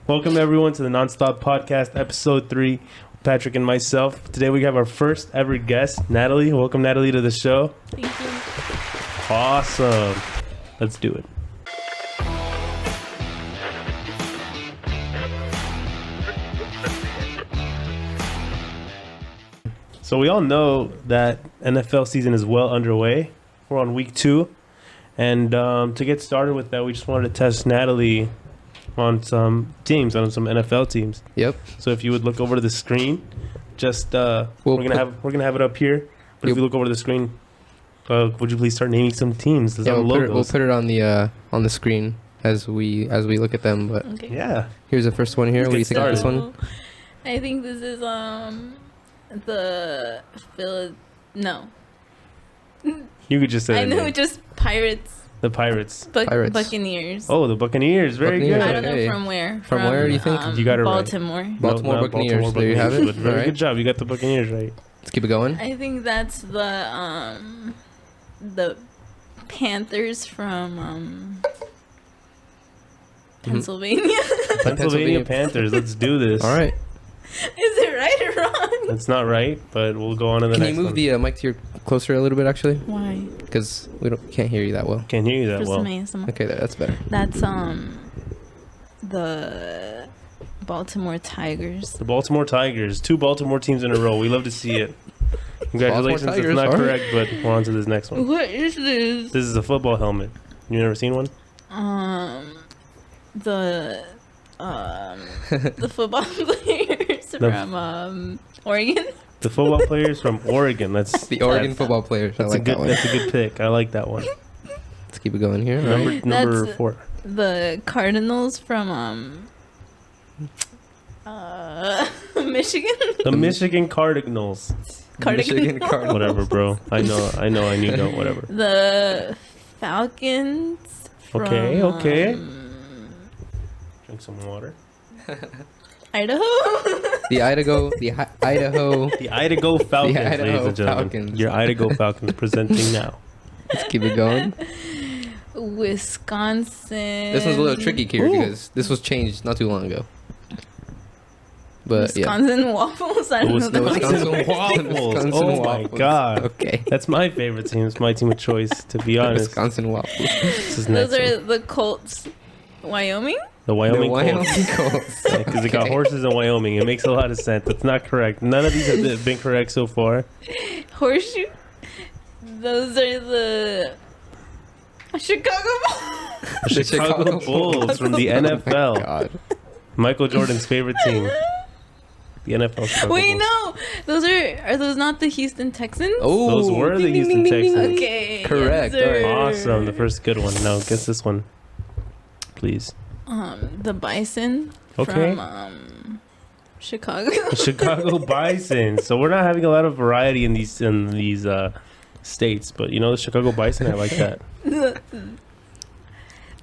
Welcome everyone to the Nonstop Podcast, episode 3. Patrick and myself. Today we have our first ever guest, Natalie. Welcome, Natalie, to the show. Thank you. Awesome. Let's do it. So we all know that NFL season is well underway. We're on week 2. And to get started with that, we just wanted to test Natalie on some teams, on some NFL teams. Yep. So if you would look over to the screen, just we're gonna have it up here. But if you look over to the screen, would you please start naming some teams? Yeah, we'll put it on the screen as we look at them. But Okay. Yeah. here's the first one here. What do you think of this one? I think this is the No. You could just say I know, just Pirates. the Pirates. Pirates. Buccaneers. Oh, the Buccaneers. Very Buccaneers. good. I don't know Okay. from where. From where do you think? You got it right. Baltimore. Baltimore Buccaneers. There you have it. But very Alright. good job. You got the Buccaneers right. Let's keep it going. I think that's the Panthers from Pennsylvania. Pennsylvania Panthers. Let's do this. All right. Is it right or wrong? It's not right, but we'll go on to the Can next you move one. the mic to your closer a little bit, actually? Why? Because can't hear you that well. Can't hear you that well. Okay, that's better. That's the Baltimore Tigers. The Baltimore Tigers. 2 Baltimore teams in a row. We love to see it. Congratulations. That's Tigers, not alright. correct, but we're on to this next one. What is this? This is a football helmet. You never seen one? The football players from Oregon. The football players from Oregon. That's The Oregon football players. I That's like a good. that one. That's a good pick. I like that one. Let's keep it going here. All right. Number That's 4. The Cardinals from Michigan. The Michigan Cardinals. Michigan Cardinals. Whatever, bro. I know. I knew. No, whatever. The Falcons. From, Okay. Drink some water. Idaho. The Idaho. The Idaho Falcons, Idaho ladies and gentlemen. Falcons. Your Idaho Falcons presenting now. Let's keep it going. Wisconsin. This one's a little tricky here because this was changed not too long ago. But Wisconsin Waffles. I don't know. The Wisconsin Wisconsin- Waffles. Wisconsin Oh my Waffles. god. Okay. That's my favorite team. It's my team of choice, to be honest. Wisconsin Waffles. This is next Those are one. the Colts. Wyoming. The Wyoming Colts. Colts. Because it got horses in Wyoming. It makes a lot of sense. That's not correct. None of these have been correct so far. Horseshoe. Those are the Chicago Bulls. The Chicago Bulls from the Oh my NFL. God. Michael Jordan's favorite team. The NFL Chicago Wait, Bulls. no. Those are those not the Houston Texans? Oh, Those were the ding, ding, Houston ding, ding, Texans. ding. Okay. Correct, Yes, sir. Awesome. The first good one. Now, guess this one. Please. The Bison. Okay. From Chicago. The Chicago Bison. So we're not having a lot of variety in these states, but you know the Chicago Bison. I like that.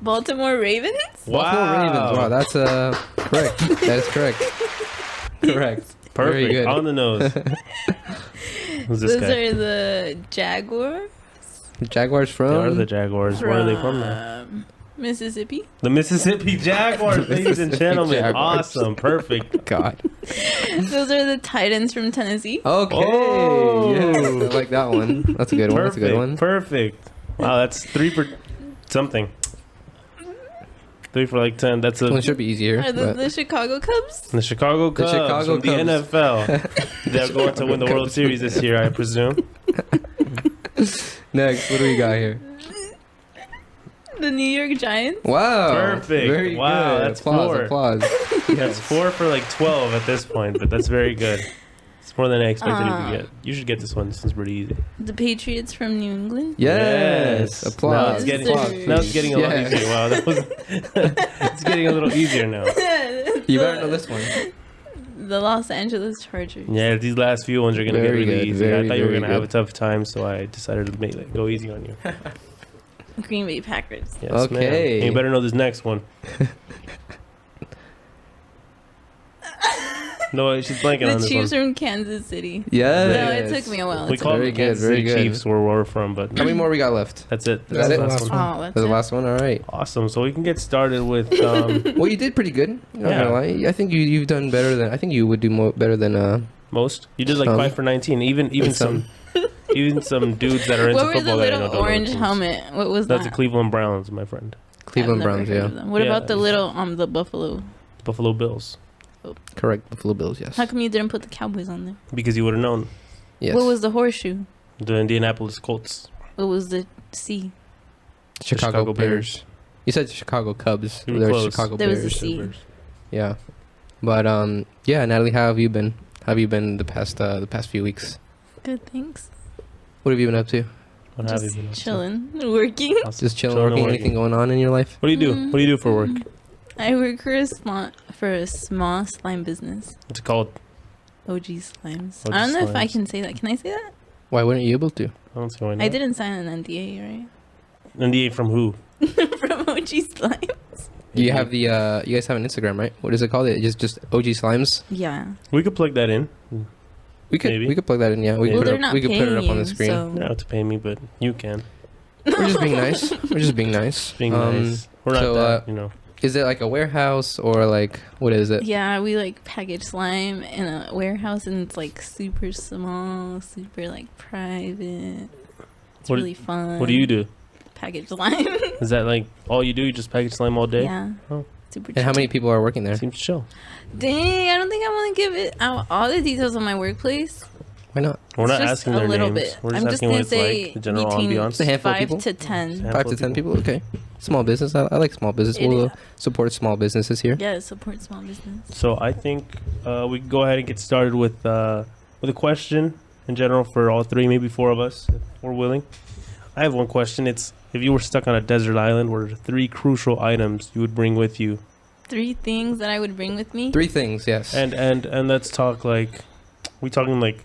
Baltimore Ravens. Baltimore Ravens. Wow, that's correct. That is correct. Correct. Very Perfect. good. On the nose. Who's this Those guy? are the Jaguars. Jaguars They are from the Jaguars. Where are they from now? Mississippi. The Mississippi Jaguars, ladies and Mississippi gentlemen. Jaguars. Awesome. Perfect. God. Those are the Titans from Tennessee. Okay. Oh. Yes, I like that one. That's a good one. That's a good one. Perfect. Wow, that's 3 for something. 3 for like 10. That's This one a should be easier. Are those but- the Chicago Cubs? the Chicago Cubs Chicago from the Cubs. NFL. They're going to win the World Series this year, I presume. Next, what do we got here? The New York Giants. Wow. Perfect. Very Wow, good. that's applause, 4. applause. That's 4 for like 12 at this point, but that's very good. It's more than I expected you to get. You should get this one. This one's pretty easy. The Patriots from New England. Yes. Now Applause. it's getting, Applause. now it's getting a lot Yes. easier. Wow, that was it's getting a little easier now. You better know this one. The Los Angeles Chargers. Yeah, these last few ones are gonna Very get really good, easy. I very, thought you were very gonna have a good. tough time, so I decided to go easy on you. Green Bay Packers. Yes, Okay. ma'am. And you better know this next one. No, she's blanking The on this Chiefs one. from Kansas City. Yeah. No, it took me a while. We call Very them good, Kansas very City good. Chiefs where we're from, but How many more we got left? that's it. Is that it? the Last one. Oh, that's That's the it. last one. All right. Awesome. So we can get started with. Well, you did pretty good. Not Yeah. gonna lie. I think you've done better than. I think you would do better than. Most. You did like Some. 5 for 19. Even some dudes that are into What were the football that I know little don't know orange teams. helmet? What was That's that? the Cleveland Browns, my friend. Cleveland I've never Browns. heard Yeah. of them. What Yeah. about the little the Buffalo? Buffalo Bills. Correct. Buffalo Bills. Yes. How come you didn't put the Cowboys on there? Because you would have known. Yes. What was the horseshoe? The Indianapolis Colts. What was the C? Chicago Bears. You said Chicago Cubs. You were They're close. Chicago There was a Bears. C. Yeah. But yeah, Natalie, how have you been? How have you been the past few weeks? Good, thanks. What have you been up to? What have you Just been up to? chilling, working. Awesome. Just chilling, Chilling and working. working. Anything going on in your life? What do you do? What do you do for work? I work for a small slime business. What's it called? OG Slimes. OG I don't know if I Slimes. can say that. Can I say that? Why wouldn't you able to? I don't see why not. I didn't sign an NDA, right? NDA from who? From OG Slime. Do you have the you guys have an Instagram, right? What is it called? It just OG Slimes. Yeah. We could plug that in. We could Maybe. we could plug that in. Yeah, we Well, could they're put it not up, we could paying put it up on the you, screen. so- You don't have to pay me, but you can. We're just being nice. We're just being nice. Being nice. We're not so, that, you know. Is it like a warehouse or like what is it? Yeah, we like package slime in a warehouse, and it's like super small, super like private. It's What- really fun. What do you do? Package slime. Is that like all you do? You just package slime all day? Yeah. Oh. Super. And how chill. many people are working there? Seems chill. Dang, I don't think I want to give it out all the details on my workplace. Why not? We're It's not just asking a their little names. bit. We're just I'm just asking what gonna it's say like, the general between ambiance. A handful of 5 people? to 10. Yeah. 5 to 10 people. Okay. Small business. I like small business. It We'll is. support small businesses here. Yeah, support small business. So I think we can go ahead and get started with a question in general for all 3, maybe 4 of us, if we're willing. I have one question. It's if you were stuck on a desert island, what are 3 crucial items you would bring with you? 3 things that I would bring with me. 3 things. Yes. And let's talk like we talking like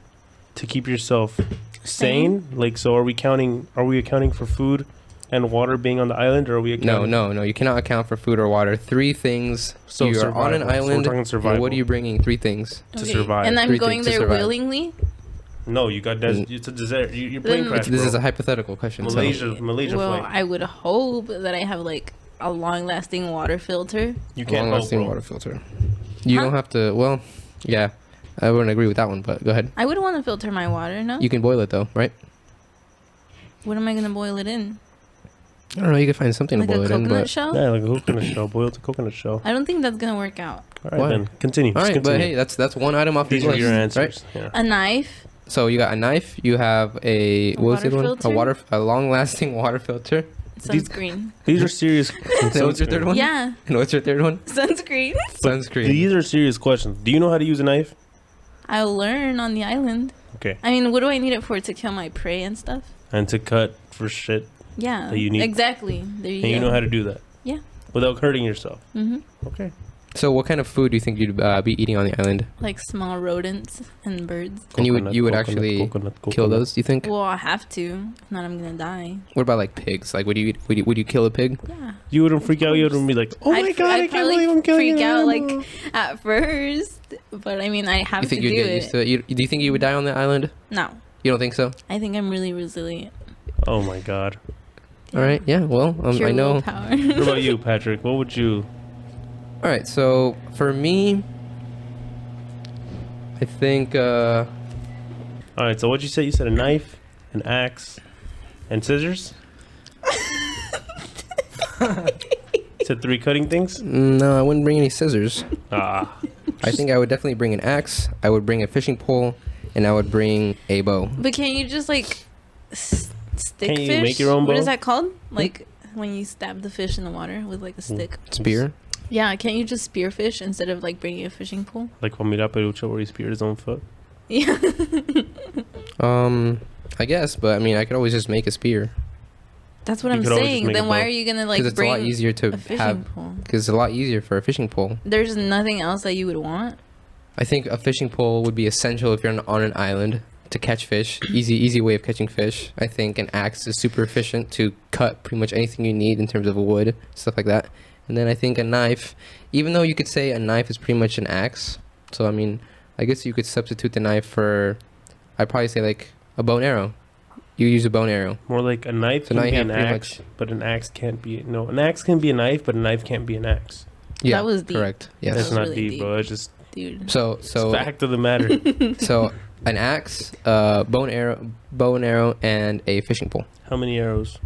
to keep yourself sane. Like, so are we accounting for food and water being on the island, or are we accounting? No. You cannot account for food or water. 3 things. So you are on an survival. So we're island. talking and survival. what are you bringing? 3 things. to survive. And I'm 3 going things to there survive. willingly. No, you got desert. It's a desert. You're plane Then- crash. This bro. is a hypothetical question. so- Malaysia Well, flight. I would hope that I have like a long-lasting water filter. You can't help, long-lasting bro. water filter. You Huh? don't have to. Well, yeah, I wouldn't agree with that one. But go ahead. I would want to filter my water, no? You can boil it though, right? What am I gonna boil it in? I don't know. You can find something Like to a boil it in, coconut but shell? Yeah, like a coconut shell, boiled coconut shell. I don't think that's gonna work out. All right, Why? then continue. all Just right. But continue. hey, that's one item off These your are your list, right? answers. Yeah. A knife. So you got a knife. You have a what was the water other one? filter? A long-lasting water filter. These- Sunscreen. These are serious. That was your third one? Yeah, And what's your third one? sunscreen. Sunscreen. These are serious questions. Do you know how to use a knife? I'll learn on the island. Okay. I mean, what do I need it for? To kill my prey and stuff? And to cut for shit, Yeah. That you need- Exactly. There you and you go. know how to do that. Yeah. Without hurting yourself. Mm-hmm. Okay. So what kind of food do you think you'd be eating on the island? Like small rodents and birds. And you would Coconut, actually coconut, kill coconut. those? Do you think? Well, I have to. If not, I'm gonna die. What about like pigs? Like, would you kill a pig? Yeah. You wouldn't freak out. You wouldn't be like, oh my I'd god, I can't probably believe I'm killing freak an out animal. like at first, but I mean, I have You think to you'd do get used it. to it? Do you think you would die on the island? No, You don't think so? I think I'm really resilient. Oh my god. All right. Yeah. Well, Pure I know. willpower. What about you, Patrick? What would you? All right. So for me, I think All right. So what'd you say? You said a knife, an axe, and scissors. You said 3 cutting things. no, I wouldn't bring any scissors. Ah. I think I would definitely bring an axe. I would bring a fishing pole, and I would bring a bow. But can you just like stick Can you fish? make your own What bow? is that called? Like when you stab the fish in the water with like a stick. Spear. Yeah, can't you just spear fish instead of like bringing a fishing pole? Like Juan Mira Perucho, where he speared his own foot. Yeah. I guess, but I mean, I could always just make a spear That's what You I'm could always just saying. make a Then why bow. are you gonna like because it's a bring lot easier a to fishing have. pole? Because it's a lot easier for a fishing pole. There's nothing else that you would want. I think a fishing pole would be essential if you're on an island to catch fish. Easy way of catching fish. I think an axe is super efficient to cut pretty much anything you need in terms of wood, stuff like that. And then I think a knife, even though you could say a knife is pretty much an axe. So I mean, I guess you could substitute the knife for, I'd probably say like a bow and arrow. You use a bow and arrow. More like a knife So now can you be have an pretty axe, but an axe can't be. No, an axe can be a knife, but a knife can't be an axe. Yeah, That was deep. correct. Yes. That's was not really deep, deep. bro. It's just Dude. So it's fact of the matter. so an axe, bow and arrow, and a fishing pole. How many arrows?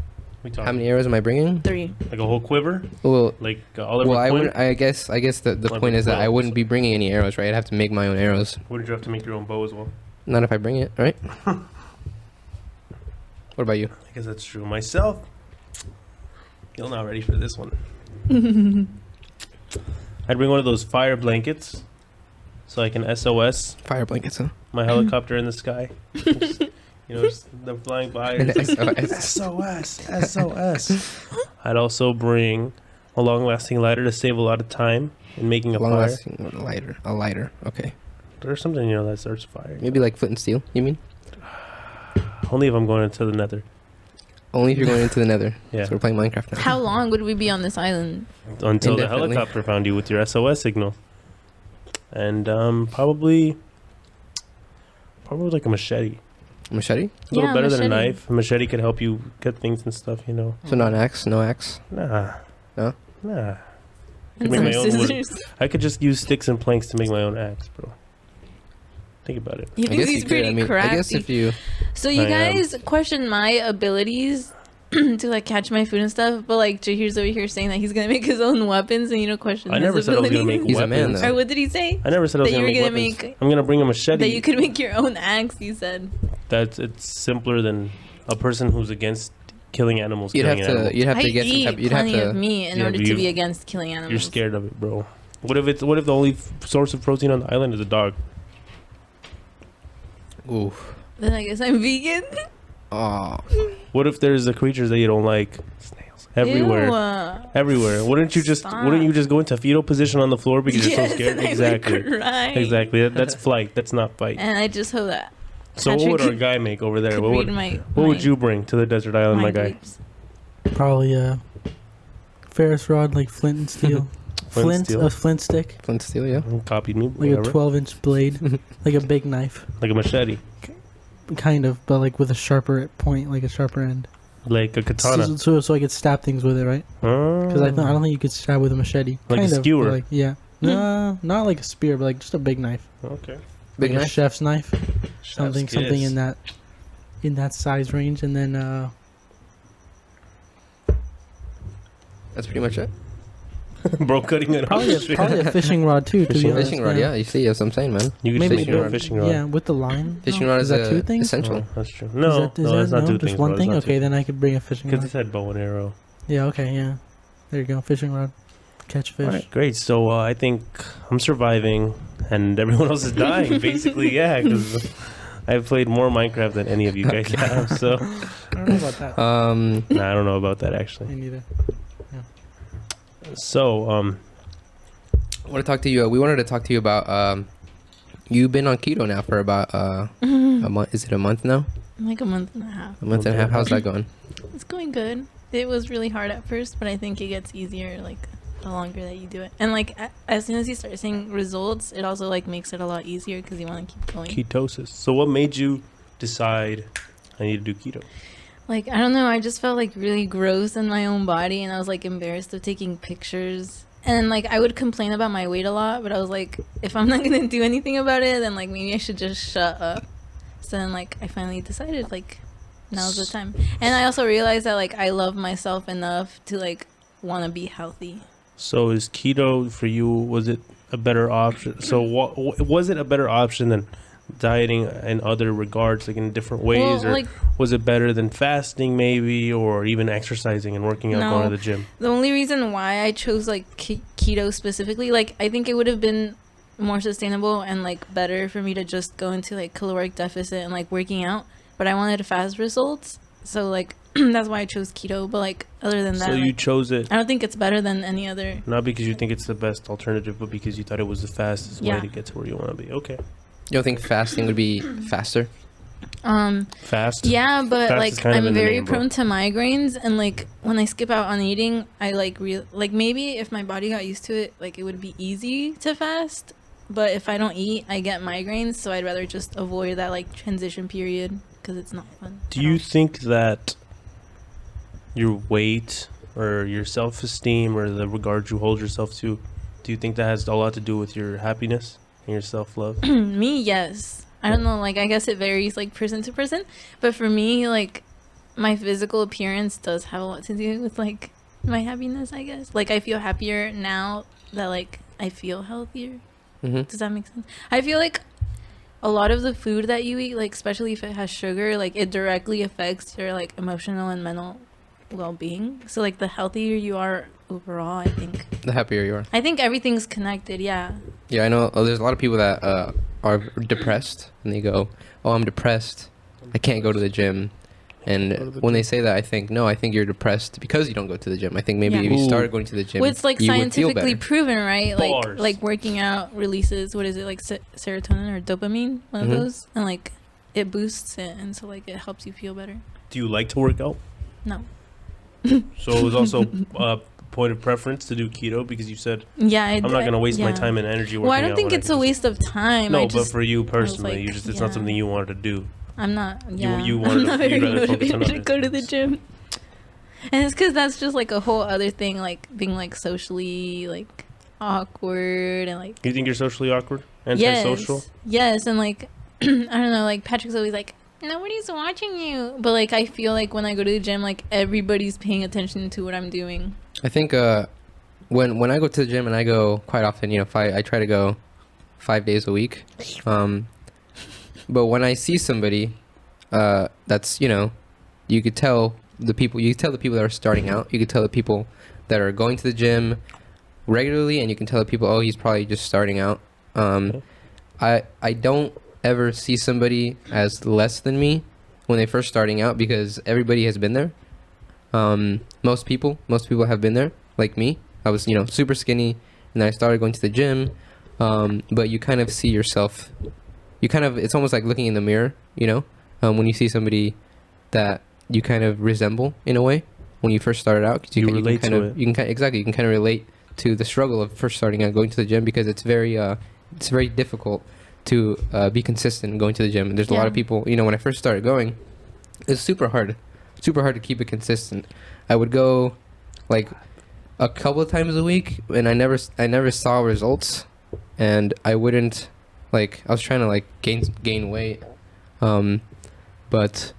We talking? How many arrows am I bringing? 3. Like a whole quiver? Well, Like Oliver well, I Queen? wouldn't. I guess the Like point is that I 12, wouldn't be bringing any arrows, right? I'd have to make my own arrows. Wouldn't you have to make your own bow as well? Not if I bring it, right? What about you? I guess that's true. Myself, you're not ready for this one. I'd bring one of those fire blankets so I can SOS Fire blankets, huh? my helicopter in the sky. Just, just they're flying by. And it's like, SOS, SOS. I'd also bring a long-lasting lighter to save a lot of time in making a fire. Long-lasting lighter. A lighter. Okay. There's something that starts fire. Maybe like flint and steel. You mean? Only if I'm going into the nether. Only if you're going into the nether. Yeah. So we're playing Minecraft now. How long would we be on this island? Until the Indefinitely. helicopter found you with your SOS signal. And probably like a machete. Machete? A little Yeah, better than a machete. knife. A machete could help you cut things and stuff, So not an axe? No axe? Nah. No? Nah. And make some my own wood. scissors. I could just use sticks and planks to make my own axe, bro. Think about it. He I thinks guess he's you could. pretty I mean, crafty. I guess if you... So you I am. guys question my abilities to like catch my food and stuff, but like Jahir's over here saying that he's gonna make his own weapons, and you don't question. I his never said I was gonna abilities. make He's a weapons. man, though. Or what did he say? I never said I was That you gonna were make gonna weapons. I'm gonna bring a machete. That you could make your own axe. You said. It's simpler than a person who's against killing animals. You'd have killing to... animals. You'd have I to get eat some type... You'd have plenty of to... meat in Yeah, order but to you- be against killing animals. You're scared of it, bro. What if the only source of protein on the island is a dog? Oof. Then I guess I'm vegan. Oh. What if there's the creatures that you don't like? Snails everywhere. Ew. Everywhere. Wouldn't you just Stop. go into fetal position on the floor because you're Yes, so scared? and I would Exactly. cry. Exactly. That's flight. That's not fight. And I just hope that. So what would Patrick our guy make over there? could What read would, my, what would you bring to the desert island, my guy? grapes. Probably a Ferris rod, like flint and steel. Flint steel? A flint stick, Flint steel, yeah. Copied me. like Whatever. a 12-inch blade, like a big knife, Like a machete. kind of, but like with a sharper point, like a sharper end. Like a katana. So I could stab things with it, right? Because I don't think you could stab with a machete. Like a kind of, but skewer. like, yeah. No, not like a spear, but like just a big knife, Okay. Big like a knife? chef's knife, something Chef's kiss. in that size range, and then That's pretty much it. Bro, cutting it off. probably a fishing rod too. To be Fishing honest, Fishing rod, yeah. You see, that's what I'm saying, man. You could Maybe fishing rod. rod. Fishing rod. Yeah, with the line. Fishing No. rod is that a two things? essential. Oh, that's true. No, Is no, it's not two just things. one bro. thing. It's not Okay, two. then I could bring a fishing Because rod. it said bow and arrow. Yeah. Okay. Yeah. There you go. Fishing rod. Catch fish. All right, great. So I think I'm surviving, and everyone else is dying. Basically, yeah, because I've played more Minecraft than any of you guys have. So, I don't know about that. nah, I don't know about that Me actually. neither. So, I want to talk to you. We wanted to talk to you about. You've been on keto now for about a month. Is it a month now? Like a month and a half. A month and a half. How's that going? It's going good. It was really hard at first, but I think it gets easier like the longer that you do it. And like as soon as you start seeing results, it also like makes it a lot easier because you want to keep going. ketosis. So, what made you decide I need to do keto? Like I don't know, I just felt like really gross in my own body, and I was like embarrassed of taking pictures. And like I would complain about my weight a lot, but I was like, if I'm not gonna do anything about it, then like maybe I should just shut up. So then like I finally decided like now's the time. And I also realized that like I love myself enough to like want to be healthy. So, is keto for you? Was it a better option? So, what was it a better option than dieting in other regards, like in different ways, Well, or like was it better than fasting, maybe, or even exercising and working out, No. going to the gym? the only reason why I chose like keto specifically, like I think it would have been more sustainable and like better for me to just go into like caloric deficit and like working out, but I wanted fast results, so like that's why I chose keto. But like other than that, So you like, chose it I don't think it's better than any other. not because you think it's the best alternative, but because you thought it was the fastest way Yeah. to get to where you want to be. Okay, You don't think fasting would be faster? fast. Yeah, but Fast is like kind of I'm in the very name, bro. prone to migraines, and like when I skip out on eating, I like like maybe if my body got used to it, like it would be easy to fast. but if I don't eat, I get migraines. So I'd rather just avoid that like transition period because it's not fun. Do you think that your weight or your self-esteem or the regard you hold yourself to, do you think that has a lot to do with your happiness and your self-love? Me, yes. I don't know. Like, I guess it varies like person to person. But for me, like, my physical appearance does have a lot to do with like my happiness, I guess. Like, I feel happier now that like I feel healthier. Mm-hmm. Does that make sense? I feel like a lot of the food that you eat, like especially if it has sugar, like it directly affects your like emotional and mental well-being. So like the healthier you are overall, I think The happier you are. everything's connected. Yeah. Yeah, I know. There's a lot of people that are depressed, and they go, "Oh, I'm depressed. I can't go to the gym." And when they say that, I think, no, I think you're depressed because you don't go to the gym. I think maybe Yeah. if you Ooh. started going to the gym, Well, it's like you would feel scientifically better. proven, right? Bars. Like working out releases, what is it, like serotonin or dopamine, one Mhm. of those, and like it boosts it, and so like it helps you feel better. Do you like to work out? No. So it was also a point of preference to do keto because you said, Yeah, I'm not going to waste my time and energy working out. Well, I don't think when it's can a just-" waste of time. No, I but just, for you personally, like, it's not yeah. something you wanted to do. I'm not. Yeah, you wanted I'm not to- you'd very rather focus on motivated to other go to the things. gym. And it's because that's just like a whole other thing, like being like socially like awkward and like You think you're socially awkward? Antisocial? Yes, and like I don't know, like Patrick's always like nobody's watching you, but like I feel like when I go to the gym, like everybody's paying attention to what I'm doing. I think when I go to the gym, and I go quite often, I try to go 5 days a week. But when I see somebody that's, you could tell the people that are starting out, you could tell the people that are going to the gym regularly, and you can tell the people, oh, he's probably just starting out. I don't ever see somebody as less than me when they're first starting out, because everybody has been there. Most people have been there, like me. I was, super skinny, and then I started going to the gym. But you kind of see yourself. It's almost like looking in the mirror, when you see somebody that you kind of resemble in a way when you first started out. 'Cause You can relate kind to of, it. You can kind of relate to the struggle of first starting out going to the gym, because it's very difficult to be consistent going to the gym. And there's a lot of Yeah. people, when I first started going, it's super hard to keep it consistent. I would go like a couple of times a week, and I never saw results, and I wouldn't, like, I was trying to like gain weight, but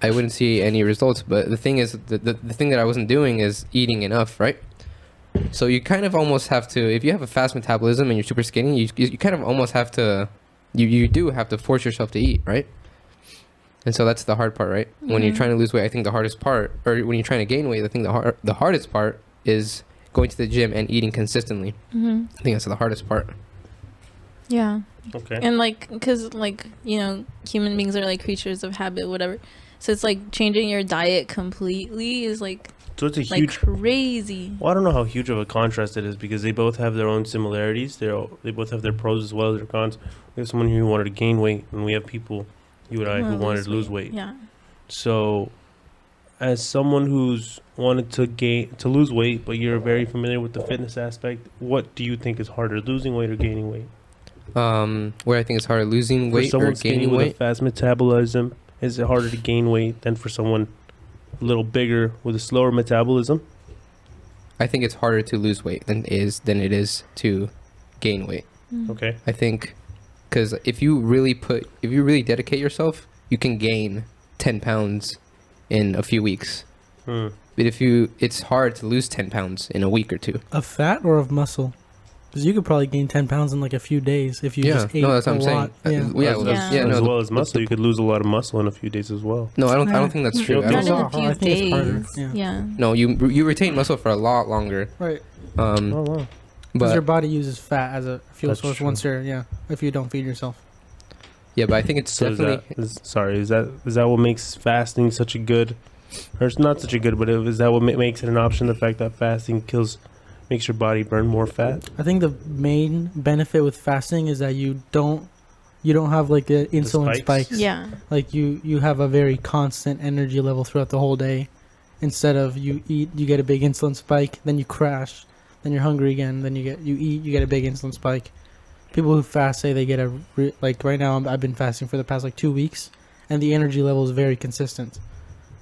I wouldn't see any results. But the thing is, the thing that I wasn't doing is eating enough, right? So you kind of almost have to, if you have a fast metabolism and you're super skinny, you kind of almost have to, you do have to force yourself to eat, right? And so that's the hard part, right? When you're Mhm. trying to lose weight, I think the hardest part, or when you're trying to gain weight, I think the hardest part is going to the gym and eating consistently. Mm-hmm. I think that's the hardest part. Yeah. Okay. And like, because like, human beings are like creatures of habit, whatever. So it's like changing your diet completely is like So it's a like huge... crazy. Well, I don't know how huge of a contrast it is because they both have their own similarities. They both have their pros as well as their cons. We have someone here who wanted to gain weight, and we have people, you and I, who wanted to lose weight. Yeah. So, as someone who's wanted to lose weight, but you're very familiar with the fitness aspect, what do you think is harder, losing weight or gaining weight? Where I think it's harder, losing For weight or someone skinny gaining with weight. a fast metabolism, is it harder to gain weight than for someone a little bigger with a slower metabolism? I think it's harder to lose weight than it is to gain weight. Mm. Okay. I think, because if you really dedicate yourself, you can gain 10 pounds in a few weeks. Hmm. But it's hard to lose 10 pounds in a week or two. Of fat or of muscle? Because you could probably gain 10 pounds in like a few days if you Yeah, just ate no, that's what a I'm saying. lot. Yeah. As no, well as muscle, you could lose a lot of muscle in a few days as well. No, I don't think that's true. Not I Not don't, in a few I think it's harder, days. yeah. Yeah. no, you retain muscle for a lot longer. Right. Oh wow. Because your But body uses fat as a fuel That's source true. if you don't feed yourself. yeah, but I think it's So definitely. is that what makes fasting such a good, or it's not such a good, but is that what makes it an option? The fact that fasting makes your body burn more fat. I think the main benefit with fasting is that you don't have like the insulin spikes? spikes. Yeah. Like you have a very constant energy level throughout the whole day. Instead of you get a big insulin spike, then you crash, then you're hungry again, then you eat, you get a big insulin spike. people who fast say they get like right now I've been fasting for the past like 2 weeks, and the energy level is very consistent.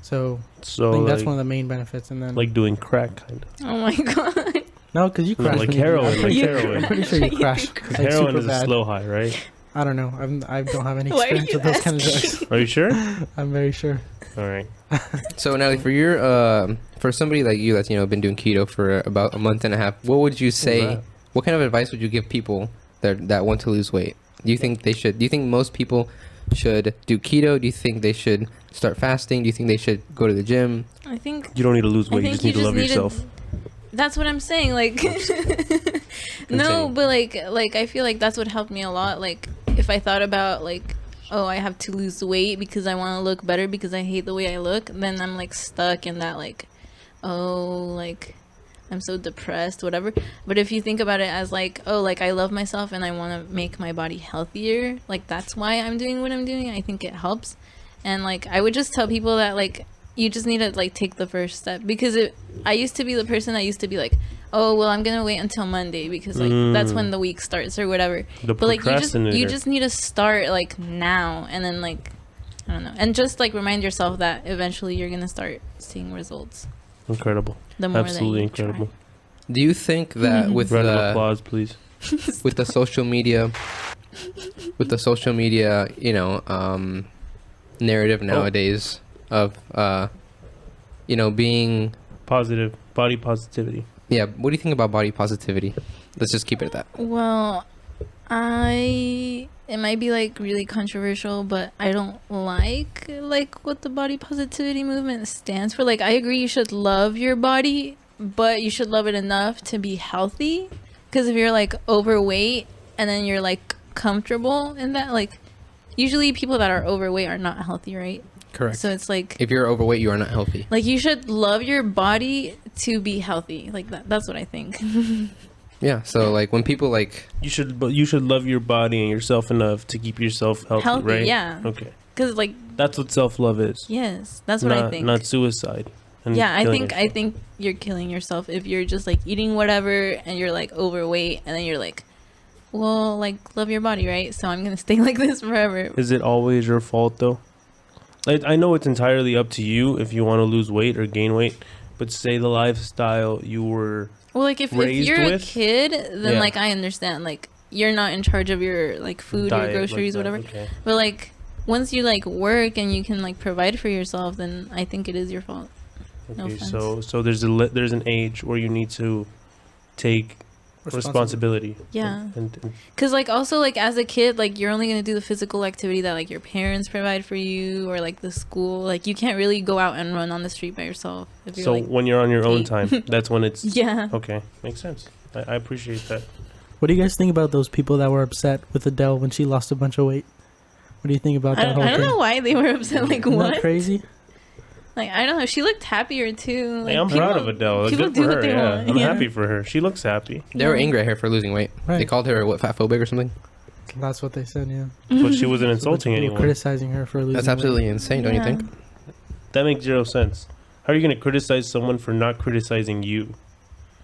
So I think that's one of the main benefits. And then like doing crack, kind of. Oh my god. no, because you crash like when you do heroin, that. like You- heroin. I'm pretty sure you crash. Because like, heroin super is a bad. slow high, right? I don't know. I don't have any Why are experience you with those kind of drugs. Are you sure? I'm very sure. All right. So Natalie, for your for somebody like you that's been doing keto for about a month and a half, what would you say? that? What kind of advice would you give people that want to lose weight? Do you think they should? Do you think most people should do keto? Do you think they should start fasting? Do you think they should go to the gym? I think You don't need to lose I weight. You think just need to love need yourself. That's what I'm saying. Like, no, Continue. but like I feel like that's what helped me a lot. Like, if I thought about like, oh, I have to lose weight because I want to look better because I hate the way I look, then I'm like stuck in that like, oh, like I'm so depressed, whatever. But if you think about it as like, oh, like I love myself and I want to make my body healthier, like that's why I'm doing what I'm doing. I think it helps. And like I would just tell people that like you just need to like take the first step, because I used to be the person that used to be like, oh well, I'm gonna wait until Monday because like that's when the week starts or whatever. The But like you procrastinator. just need to start like now, and then like I don't know, and just like remind yourself that eventually you're gonna start seeing results. Incredible. The more Absolutely that you incredible. Do you think that with Round of the applause, please. with the social media, narrative nowadays of being Positive body positivity. what do you think about body positivity? Let's just keep it at that. Well, it might be like really controversial, but I don't like what the body positivity movement stands for. Like I agree you should love your body, but you should love it enough to be healthy. Because if you're like overweight and then you're like comfortable in that, like usually people that are overweight are not healthy, right? Correct. So it's like If you're overweight, you are not healthy. like you should love your body to be healthy. Like that's what I think. Yeah. So like when people like You should love your body and yourself enough to keep yourself healthy, right? Yeah. Okay. Because like That's what self-love is. yes, that's what not, I think. Not suicide. and Yeah, I killing yourself. think you're killing yourself if you're just like eating whatever and you're like overweight and then you're like, well, like love your body, right? So I'm gonna stay like this forever. Is it always your fault though? I know it's entirely up to you if you want to lose weight or gain weight, but say the lifestyle you were Well, like if raised you're with? a kid, then Yeah. like I understand, like you're not in charge of your like food, diet your groceries, like that, whatever. okay. But like once you like work and you can like provide for yourself, then I think it is your fault. No Okay, offense. so there's there's an age where you need to take responsibility. Yeah. And Cause like also like as a kid, like you're only gonna do the physical activity that like your parents provide for you or like the school. Like you can't really go out and run on the street by yourself. If you're so like, when you're on your own eight. time, that's when it's yeah. okay. Makes sense. I appreciate that. What do you guys think about those people that were upset with Adele when she lost a bunch of weight? What do you think about I that whole don't thing? know why they were upset. Like Isn't what? that crazy? Like I don't know. She looked happier too. Like, Hey, I'm proud of Adele. people Good do for what her. they Yeah, want. I'm Yeah. happy for her. She looks happy, they were Yeah. angry at her for losing weight. They Right. called her what, fatphobic or something. That's what they said, yeah. but she wasn't So insulting people anyone. criticizing her for losing That's weight. absolutely insane, don't you Yeah. think? That makes zero sense. How are you going to criticize someone for not criticizing you?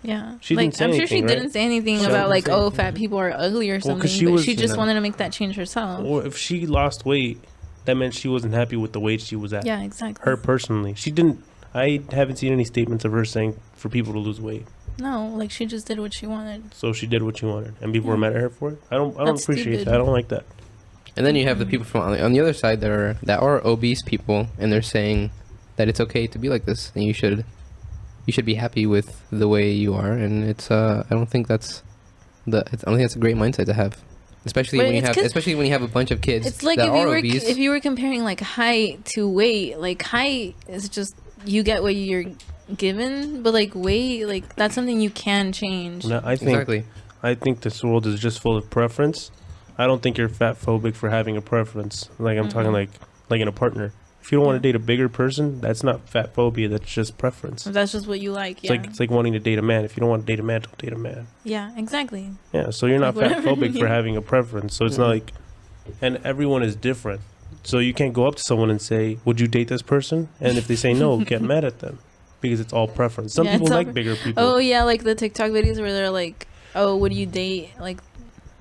Yeah. She like didn't say I'm sure she anything, right? didn't say anything She about didn't like say oh anything. fat people are ugly or Well, something. 'cause she but was- she just No. wanted to make that change herself. Or if she lost weight, that meant she wasn't happy with the weight she was at. Yeah, exactly. Her personally, she didn't. I haven't seen any statements of her saying for people to lose weight. No, like she just did what she wanted. So she did what she wanted, and people were Yeah. mad at her for it. I don't That's appreciate stupid. that. I don't like that. And then you have the people from on the other side that are obese people, and they're saying that it's okay to be like this, and you should be happy with the way you are. And it's I don't think that's I don't think that's a great mindset to have, especially But when you it's have 'cause a bunch of kids It's like that if you are were obese. if you were comparing like height to weight. Like height is just you get what you're given, but like weight, like that's something you can change. No, Exactly. I think this world is just full of preference. I don't think you're fat phobic for having a preference. Like I'm talking like in a partner. If you don't want to Yeah. date a bigger person, that's not fat phobia. That's just preference. If that's just what you like. It's Yeah. like wanting to date a man. If you don't want to date a man, don't date a man. Yeah, exactly. Yeah, so you're not Like, fat whatever. phobic for having a preference. So it's not like, and everyone is different. So you can't go up to someone and say, "Would you date this person?" And if they say no, get mad at them because it's all preference. Some Yeah, people it's all like bigger people. Oh yeah, like the TikTok videos where they're like, "Oh, would you date like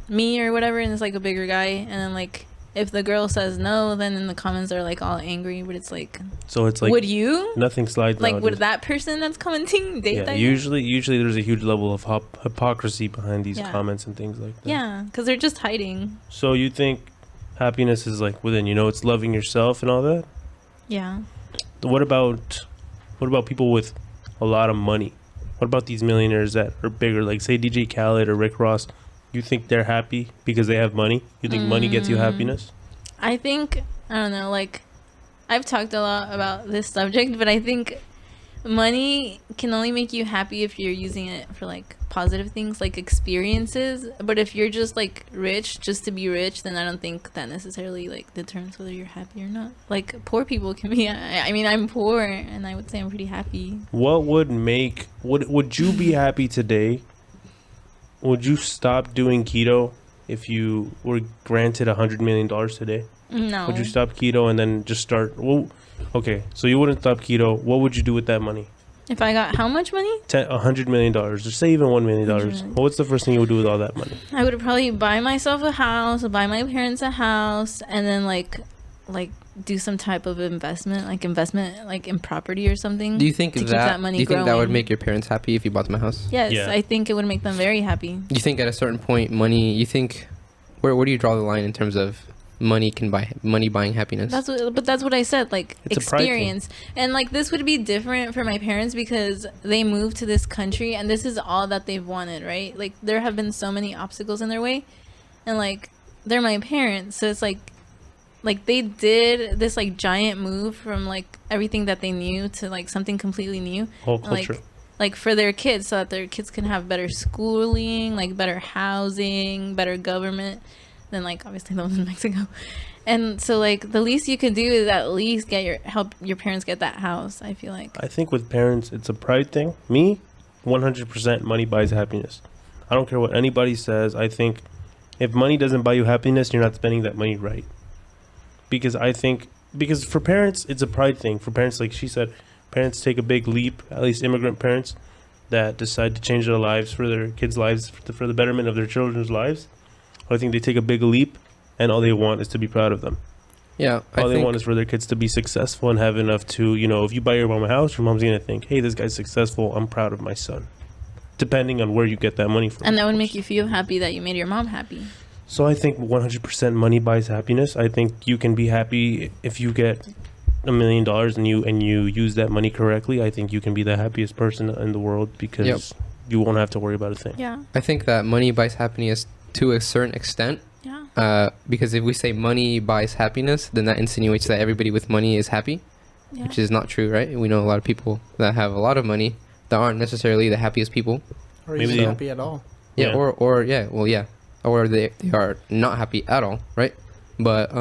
me or whatever, and it's like a bigger guy, and then like if the girl says no, then in the comments they're like all angry. But it's like, so it's like, would you? Nothing slides. Like, nowadays. would that person that's commenting date that? Usually there's a huge level of hypocrisy behind these comments and things like that. Yeah, because they're just hiding. So you think happiness is like within, it's loving yourself and all that? Yeah. What about people with a lot of money? What about these millionaires that are bigger, like say DJ Khaled or Rick Ross? You think they're happy because they have money? You think money gets you happiness? I think, I don't know, like, I've talked a lot about this subject, but I think money can only make you happy if you're using it for like positive things, like experiences. But if you're just like rich just to be rich, then I don't think that necessarily like determines whether you're happy or not. Like poor people can be, I mean, I'm poor and I would say I'm pretty happy. What would you be happy today? Would you stop doing keto if you were granted $100 million today? No. Would you stop keto and then just start? Well, okay, so you wouldn't stop keto. What would you do with that money? If I got how much money? $100 million. Just say even $1 million. What's the first thing you would do with all that money? I would probably buy myself a house, buy my parents a house, and then like do some type of investment like in property or something. Do you think to keep that money growing. That would make your parents happy if you bought them a house? Yes, Yeah. I think it would make them very happy. Do you think at a certain point money, where do you draw the line in terms of money buying happiness? That's what I said, like It's a pride experience. And like this would be different for my parents because they moved to this country and this is all that they've wanted, right? Like there have been so many obstacles in their way and like they're my parents, so it's like they did this like giant move from like everything that they knew to like something completely new. Whole culture. Like for their kids, so that their kids can have better schooling, like better housing, better government than like obviously the ones in Mexico. And so like the least you could do is at least help your parents get that house, I feel like. I think with parents it's a pride thing. Me, 100% money buys happiness. I don't care what anybody says. I think if money doesn't buy you happiness, you're not spending that money right. Because for parents it's a pride thing. For parents, like she said, parents take a big leap, at least immigrant parents that decide to change their lives for their kids' lives, for the betterment of their children's lives. I think they take a big leap and all they want is to be proud of them. Yeah. All they want is for their kids to be successful and have enough to, if you buy your mom a house, your mom's going to think, hey, this guy's successful. I'm proud of my son. Depending on where you get that money from. And that would make you feel happy that you made your mom happy. So I think 100% money buys happiness. I think you can be happy if you get $1 million and you use that money correctly. I think you can be the happiest person in the world because you won't have to worry about a thing. Yeah. I think that money buys happiness to a certain extent. Yeah. Because if we say money buys happiness, then that insinuates that everybody with money is happy, which is not true, right? We know a lot of people that have a lot of money that aren't necessarily the happiest people. Or even happy at all. Yeah. Or they are not happy at all, right? But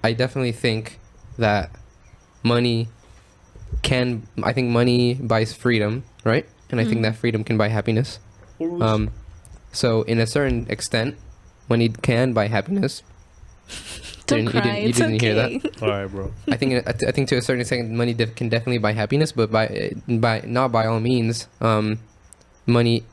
I definitely think that money buys freedom, right? And I think that freedom can buy happiness. So in a certain extent, money can buy happiness. Don't cry. You didn't hear that? All right, bro. I think to a certain extent, money can definitely buy happiness, but not by all means, money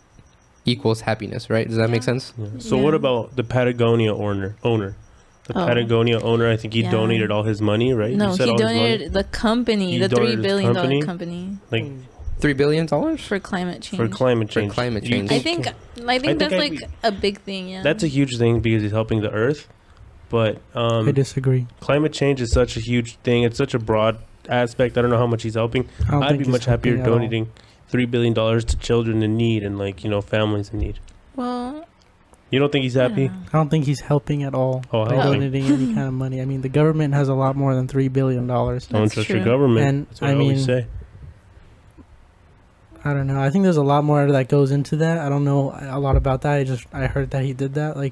equals happiness, right? Does that make sense? Yeah. So what about the Patagonia owner? The Patagonia owner, I think he donated all his money, right? No, he donated the company, the $3 billion company. Like $3 billion for climate change. For climate change. I think that's like a big thing. Yeah, that's a huge thing because he's helping the earth. But I disagree. Climate change is such a huge thing. It's such a broad aspect. I don't know how much he's helping. I'd be much happier donating $3 billion to children in need and families in need. Well, you don't think he's happy? I don't think he's helping at all by donating any kind of money. I mean, the government has a lot more than $3 billion. Don't trust your government. And that's what I always say. I don't know. I think there's a lot more that goes into that. I don't know a lot about that. I heard that he did that. I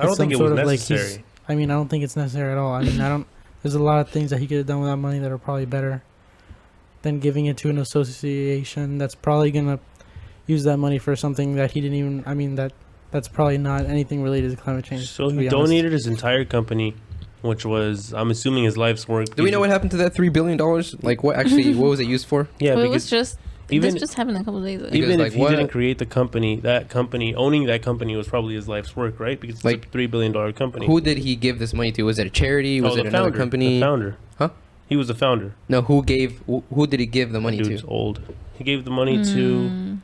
don't think it was necessary. I don't think it's necessary at all. I mean, there's a lot of things that he could have done with that money that are probably better than giving it to an association that's probably going to use that money for something that he didn't even, that's probably not anything related to climate change. So he donated his entire company, which was, I'm assuming, his life's work. Do we know what happened to that $3 billion? What was it used for? Yeah, well, it was just Even this just happened a couple days ago. even Because, if he like, didn't what- create the company, owning that company was probably his life's work, right? Because it's Like, a $3 billion company. Who did he give this money to? Was it a charity? Was the it another founder, company? The founder. Huh? He was the founder. No, who did he give the money Dude's to? old. He gave the money to. Mm,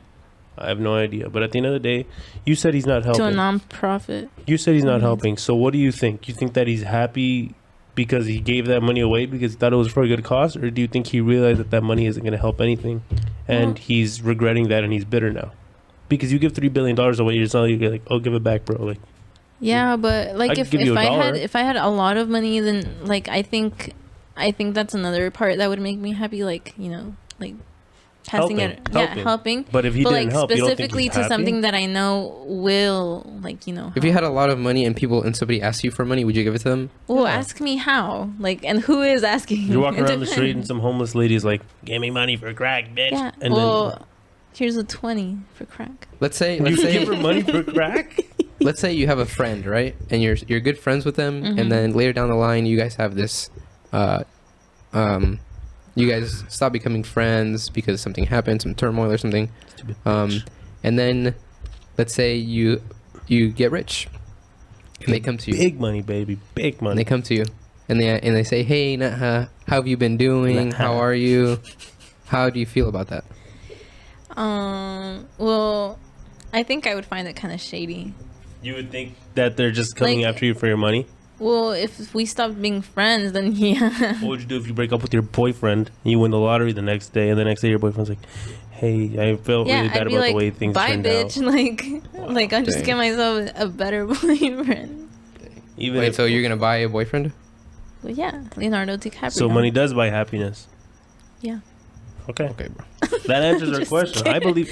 I have no idea. But at the end of the day, you said he's not helping. to a non-profit. You said he's not Mhm. helping. So what do you think? You think that he's happy because he gave that money away because he thought it was for a good cause, or do you think he realized that that money isn't going to help anything, and Well- he's regretting that and he's bitter now? Because you give $3 billion away, it's not like you're like, oh, give it back, bro. Like, Yeah, but like I if could give you a dollar. I had a lot of money, then like I think that's another part that would make me happy. Like like passing Helping, it, helping. yeah, helping. but if he But didn't like help, you don't think specifically he's to happy? something that I know will If you had a lot of money and somebody asked you for money, would you give it to them? Well, Yeah. ask me how. Like, and who is asking? You're walking It around the street and depends. some homeless lady's like, "Give me money for crack, bitch." Yeah. And Well, here's a 20 for crack. Let's say then you give her money for crack. let's say you have a friend, right? And you're good friends with them, Mhm. and then later down the line, you guys have this, you guys stop becoming friends because something happened, some turmoil or something. Stupid And then let's say you get rich, and they come to you, Big money, baby. Big and money. they come to you, and they say, "Hey, Natha, how have you been doing? Natha. How are you? How do you feel about that?" Well, I think I would find it kind of shady. You would think that they're just coming Like- after you for your money. Well, if we stopped being friends, then yeah. What would you do if you break up with your boyfriend and you win the lottery the next day, and the next day your boyfriend's like, "Hey, I felt Yeah, really bad I'd be about like, the way things bye, turned bitch. out." Like I'll just Dang. get myself a better boyfriend. Even Wait, if, so you're gonna buy a boyfriend? But yeah, Leonardo DiCaprio. so money does buy happiness. Yeah. Okay, Okay, bro. that answers our Just question. I believe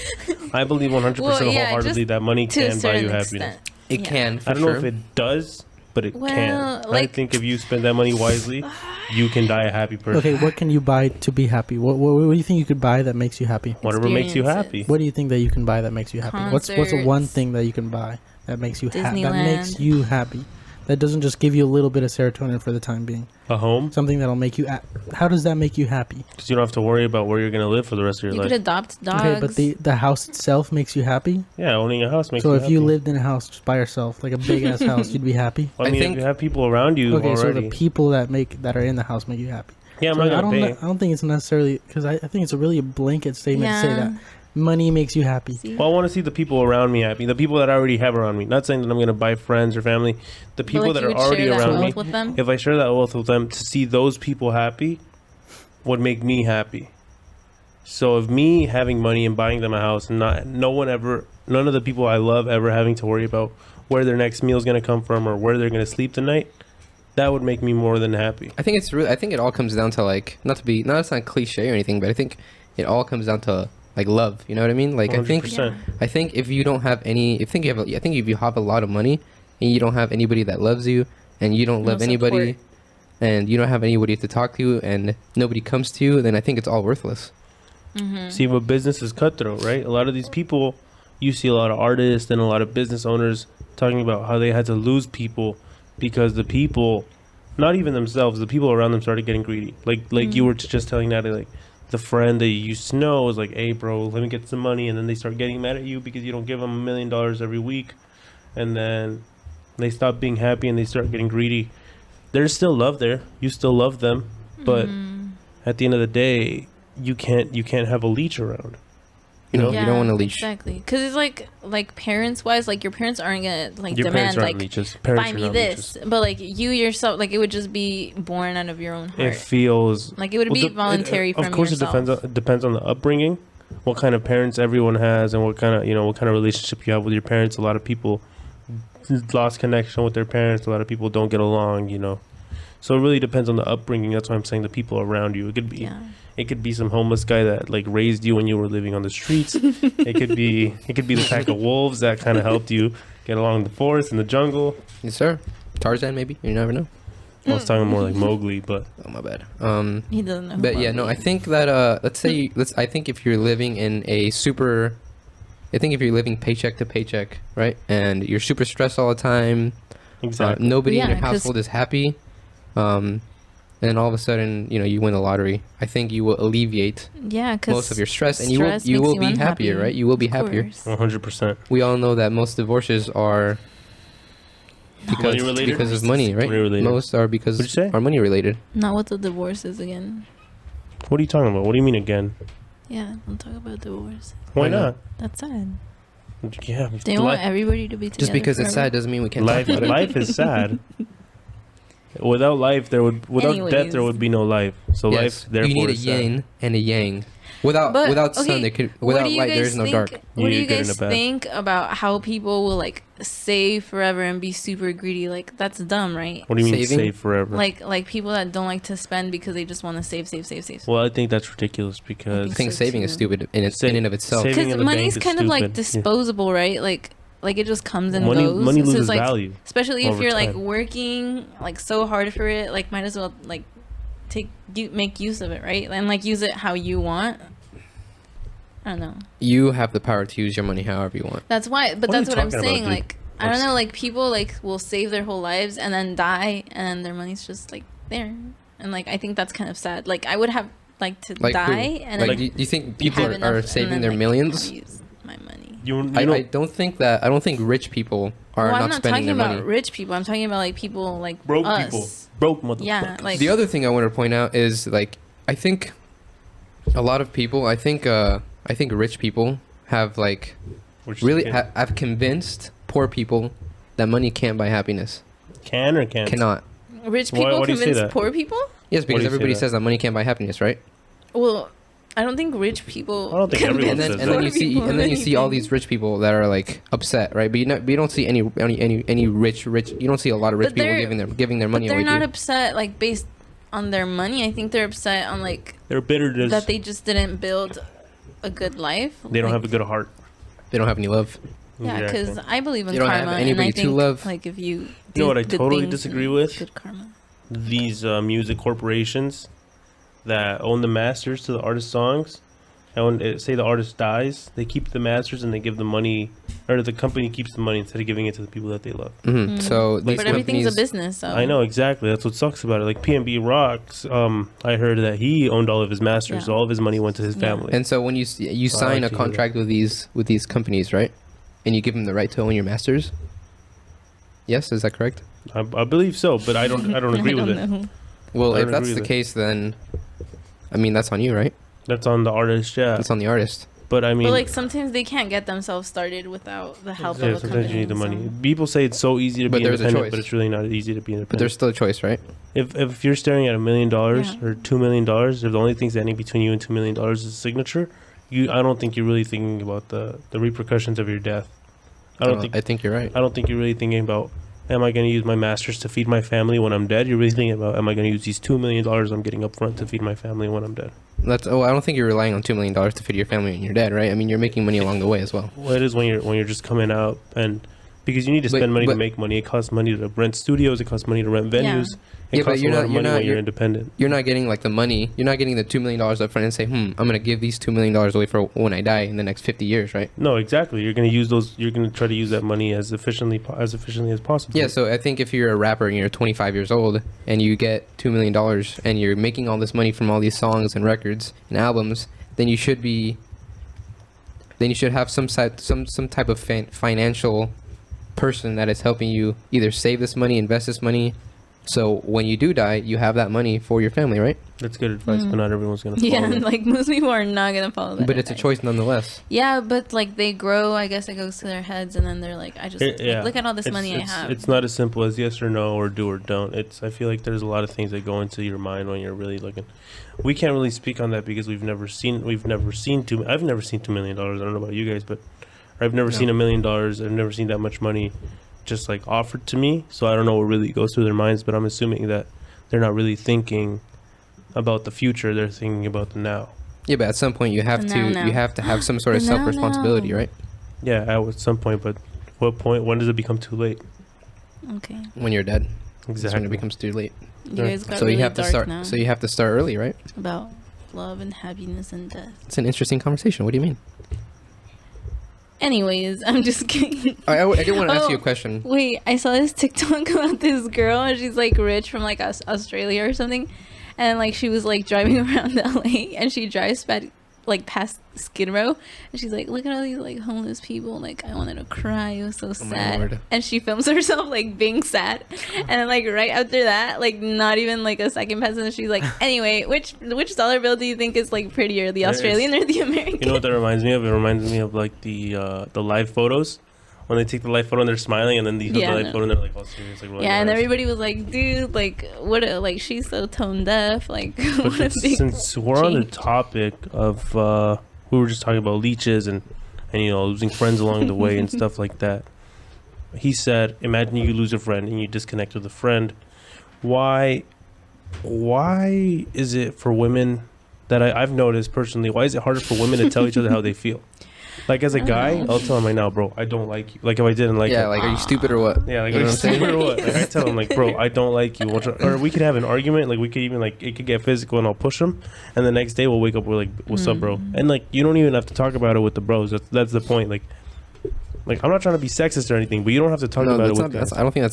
100% Well, yeah, wholeheartedly that money To a can buy you certain happiness. extent. It Yeah. can. For I don't know sure. if it does, but it Well, can. I like- think if you spend that money wisely, you can die a happy person. Okay, what can you buy to be happy? What do you think you could buy that makes you happy? Whatever makes you happy. Experiences. What do you think that you can buy that makes you happy? What's the one Concerts. thing that you can buy that makes you happy? That makes Disneyland. you happy. That doesn't just give you a little bit of serotonin for the time being. A home, Something that'll make you. How does that make you happy? because you don't have to worry about where you're gonna live for the rest of your You life. could adopt dogs. Okay, but the house itself makes you happy. Yeah, owning a house makes So you if happy. you lived in a house just by yourself, like a big ass house, you'd be happy. I I mean, think- if you have people around you Okay, so already. the people that are in the house make you happy. Yeah, I'm So not I gonna don't. pay. I don't think it's necessarily because I think it's a really a blanket statement to say Yeah. that money makes you happy. See? Well, I want to see the people around me happy. The people that I already have around me. Not saying that I'm going to buy friends or family. The But, people like, that you are would already share that around me. wealth with them. If I share that wealth with them, to see those people happy would make me happy. So if me having money and buying them a house and none of the people I love ever having to worry about where their next meal is going to come from or where they're going to sleep tonight, that would make me more than happy. I think I think it all comes down to like not it's not cliche or anything, but I think it all comes down to like love. You know what I mean? Like 100%. I think if you don't have any, I think if you have a lot of money and you don't have anybody that loves you and you don't No love anybody support. and you don't have anybody to talk to and nobody comes to you, then I think it's all worthless. Mm-hmm. See, but business is cutthroat, right? A lot of these people, you see a lot of artists and a lot of business owners talking about how they had to lose people because the people, not even themselves, the people around them started getting greedy. Like you were just telling Natalie, like the friend that you used to know was like, "Hey, bro, let me get some money," and then they start getting mad at you because you don't give them $1 million every week, and then they stop being happy and they start getting greedy. There's still love there. You still love them, but at the end of the day, you can't have a leech around. You know, you don't want to leash. Exactly, because it's like parents wise, like your parents aren't gonna like your demand parents aren't like leeches. Parents buy are me not this, leeches. but like you yourself, like it would just be born out of your own It heart. feels Like it would be voluntary from Of course, yourself. it depends on the upbringing, what kind of parents everyone has, and what kind of relationship you have with your parents. A lot of people lost connection with their parents. A lot of people don't get along. So it really depends on the upbringing. That's why I'm saying the people around you. It could be Yeah. it could be some homeless guy that like raised you when you were living on the streets. it could be the pack of wolves that kind of helped you get along the forest and the jungle. Yes, sir. Tarzan, maybe. You never know. I was talking more like Mowgli, but Oh, my bad. He doesn't know. But yeah, no, I think that I think if you're living in I think if you're living paycheck to paycheck, right, and you're super stressed all the time, exactly. nobody in Yeah, your 'cause- household is happy, and all of a sudden, you know, you win the lottery, I think you will alleviate Yeah, because most of your stress, and you will be happier, right? You will be happier. 100%. We all know that most divorces are Money related? because of money, right? Money related. Most are because What'd you say? are money related. Not what the divorce is again. What are you talking about? What do you mean again? Yeah, don't talk about divorce. Why Why not? not? That's sad. Yeah. They want everybody to be together. Just because it's forever. sad doesn't mean we can't Life, talk about it. life is sad. Without life, without death, there would be no life. So Yes, life, therefore, you need a is sad. yin and a yang. Without But, sun, okay, there could what without do you light, guys there is no think- dark. What do You're you good and guys a bad. think about how people will like save forever and be super greedy? Like that's dumb, right? What do you mean Saving? save forever? Like people that don't like to spend because they just want to save. Well, I think that's ridiculous because I think so saving is too. stupid in and of itself. Saving Because in the money's bank is kind of like stupid. Yeah. disposable, right? Like it just comes and money, goes. money So loses it's like, value. especially if over you're like time. working like so hard for it, like might as well like make use of it, right? And like use it how you want. I don't know. You have the power to use your money however you want. That's why, but What are that's you what I'm talking about, saying. dude? Like, I don't know, like people like will save their whole lives and then die, and then their money's just like there, and like I think that's kind of sad. Like I would have like to Like who? die and Like, then do you think people have enough are and saving then, their like, millions? have used my money. You I know, don't think that. I don't think rich people are Well, not I'm not spending talking their about money. rich people. I'm talking about like people like broke us. people, broke motherfuckers. Yeah, like The other thing I want to point out is like I think a lot of people. I think rich people have like Which you really can, have convinced poor people that money can't buy happiness. can or can't. Cannot. rich Why- people why do you say convince that? poor people. Yes, do because you say everybody that? says that money can't buy happiness, right? Well, I don't think rich people. I don't think everyone And then says and then that. you see Poor and then you people see all or these rich people that are like upset, right? But you don't see any rich. You don't see a lot of rich But people they're- giving their money But they're away. not dude. upset like based on their money. I think they're upset on like They're bitter. that they just didn't build a good life. They don't Like, have a good heart. They don't have any love. Yeah, because Exactly. I believe in They don't have karma, and anybody I to think love. like if you You know what I good totally things disagree and with? good karma. These music corporations that own the masters to the artist songs, and when say the artist dies, they keep the masters and they give the money, or the company keeps the money instead of giving it to the people that they love. Mm-hmm. Mm. So these But everything's a companies, business, so I know exactly. That's what sucks about it. Like PNB Rocks, I heard that he owned all of his masters, Yeah. so all of his money went to his Yeah. family. and so when you I sign like a to hear that. contract with these companies, right? And you give them the right to own your masters. Yes, is that correct? I believe so, but I don't agree with it. know. Well, I if don't that's agree the with it. case, then I mean that's on you, right? That's on the artist, yeah. That's on the artist. But I mean, But like sometimes they can't get themselves started without the help yeah, of a sometimes company. you need the money. so- People say it's so easy to But be there's a independent, choice. but it's really not easy to be independent. But there's still a choice, right? If you're staring at $1 million Yeah. or $2 million, if the only thing standing between you and $2 million is a signature, I don't think you're really thinking about the repercussions of your death. I don't think you're right. I don't think you're really thinking about, am I going to use my masters to feed my family when I'm dead? You're really thinking about, am I going to use these $2 million I'm getting up front to feed my family when I'm dead? I don't think you're relying on $2 million to feed your family when you're dead, right? I mean, you're making money along the way as well. Well, it is when you're just coming out, and because you need to But- spend money to but- make money. It costs money to rent studios. It costs money to rent venues. It Yeah, but costs you're a lot not- of you're money not- when you're you're- independent. You're not getting like the money. You're not getting the $2 million up front and say, I'm going to give these $2 million away for when I die in the next 50 years, right? No, exactly. You're going to use those. You're going to try to use that money as efficiently as possible. Yeah, so I think if you're a rapper and you're 25 years old and you get $2 million and you're making all this money from all these songs and records and albums, then you should have some type of financial person that is helping you either save this money, invest this money, so when you do die, you have that money for your family, right? That's good advice, Mm. but not everyone's going to follow Yeah, that. like most people are not gonna follow that. But it's a advice. choice nonetheless. Yeah, but like they grow. I guess it goes to their heads, and then they're like, I just Yeah. look at all this money I it's, have. It's not as simple as yes or no or do or don't. I feel like there's a lot of things that go into your mind when you're really looking. We can't really speak on that because I've never seen $2 million. I don't know about you guys, but I've never No. seen $1 million. I've never seen that much money just like offered to me. So I don't know what really goes through their minds, but I'm assuming that they're not really thinking about the future. They're thinking about the now. Yeah, but at some point you have The to now. you have to have some sort of The now, self-responsibility, now. right? Yeah, at some point, but what point? When does it become too late? Okay, When you're dead, that's when Exactly. it becomes too late. you guys got So really you have to dark start. now So you have to start early, right? about love and happiness and death. It's an interesting conversation. What do you mean? Anyways, I'm just kidding. I did want to ask you a question. Wait, I saw this TikTok about this girl, and she's like rich from like Australia or something, and like she was like driving around LA, and she drives past Skid Row, and she's like, look at all these like homeless people. Like, I wanted to cry. It was so sad. Lord. And she films herself like being sad, and like right after that, like not even like a second passes, and she's like, anyway, which dollar bill do you think is like prettier, the Australian or the American? You know what that reminds me of? It reminds me of like the live photos. When they take the live photo and they're smiling, and then the live photo and they're like all serious, like yeah, and everybody was like, "Dude, like, like she's so tone deaf." Like, what a big since we're on the topic of, we were just talking about leeches and losing friends along the way and stuff like that. He said, "Imagine you lose a friend and you disconnect with a friend. Why is it for women that I've noticed personally? Why is it harder for women to tell each other how they feel?" Like, as a guy, I'll tell him right now, bro, I don't like you. Like, if I didn't like Yeah, him. like, are you stupid or what? Yeah, like, You are know you what I'm saying? stupid or what? Like, I tell him, like, bro, I don't like you. Or we could have an argument. Like, we could even, like, it could get physical and I'll push him. And the next day we'll wake up, we're like, what's up, bro? And, like, you don't even have to talk about it with the bros. That's the point. Like, I'm not trying to be sexist or anything, but you don't have to talk about it with guys. I don't think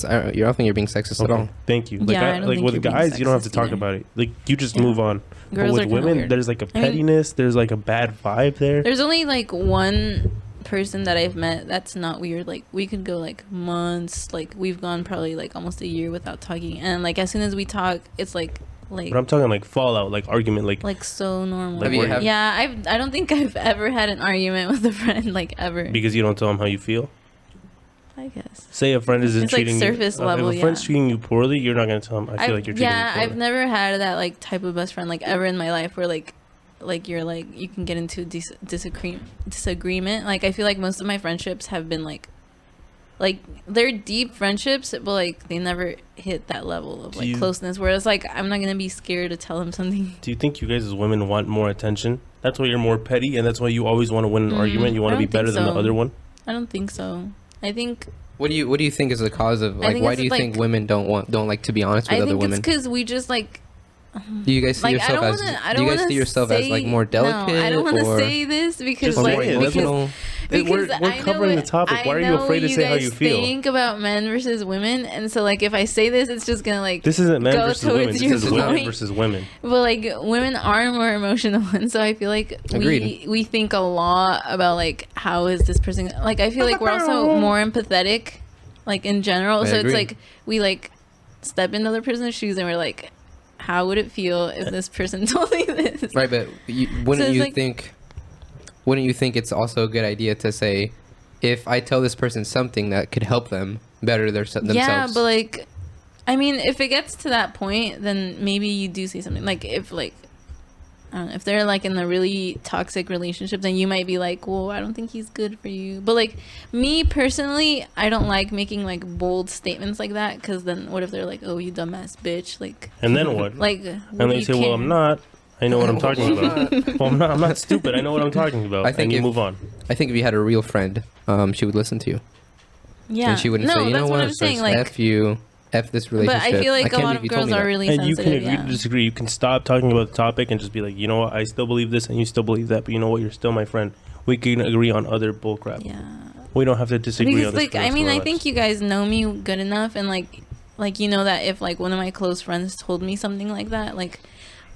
you're being sexist at all. Thank you. Like, Yeah, I don't like think with you're being guys, you don't have to sexist talk either. about it. Like, you just move on. Girls but are with kinda women, weird. there's like a I mean- pettiness. There's like a bad vibe there. There's only like one person that I've met that's not weird. Like, we could go like months. Like, we've gone probably like almost a year without talking, and like as soon as we talk, it's like But I'm talking like fallout, like argument, like so normal. Like, where you- Yeah, I don't think I've ever had an argument with a friend, like, ever. because you don't tell them how you feel. I guess. Say a friend isn't It's, like, treating surface you. level, If a friend's yeah. treating you poorly, you're not gonna tell them. I feel like you're treating me poorly. I've never had that like type of best friend like ever in my life where like you're like you can get into disagreement. Like, I feel like most of my friendships have been like they're deep friendships, but like they never hit that level of like closeness where it's like I'm not gonna be scared to tell him something. Do you think you guys as women want more attention? That's why you're more petty, and that's why you always want to win an argument. You want to be better than the other one. I don't think so. I think. What do you think is the cause of like? Why do you think women don't like to be honest with other women? I think it's because we just like. Do you guys see yourself as? Do you guys see yourself as like more delicate? No, I don't want to or say this because Just like say it. because We're covering the topic. Why are you afraid to say how you feel? Think about men versus women, and so like if I say this, it's just gonna like This isn't men go versus women. towards This your is women point. versus women. But like women are more emotional, and so I feel like we think a lot about like how is this person like. I feel like we're also more empathetic, like in general. So it's like we like step into the other person's shoes, and we're like, how would it feel if this person told me this? Right, but wouldn't you think it's also a good idea to say, if I tell this person something that could help them better themselves? Yeah, but like, I mean, if it gets to that point, then maybe you do say something. Like, if like, I don't know, if they're like in a really toxic relationship, then you might be like, well, I don't think he's good for you. But like, me personally, I don't like making like bold statements like that, because then what if they're like, oh, you dumbass bitch, like. And then what? Like, and they say, well, I'm not. I know what I'm talking about. Well, I'm not stupid. I know what I'm talking about. I think and you move on. I think if you had a real friend, she would listen to you. Yeah. And she wouldn't say, you know what, I'm saying, like, F you, F this relationship. But I feel like a can't lot believe of you told girls me are that. really And sensitive. you can agree to disagree. You can stop talking about the topic and just be like, you know what, I still believe this and you still believe that, but you know what, you're still my friend. We can agree on other bullcrap. Yeah. We don't have to disagree Because on this. like, I mean, I think you guys know me good enough, and like you know that if like one of my close friends told me something like that, like,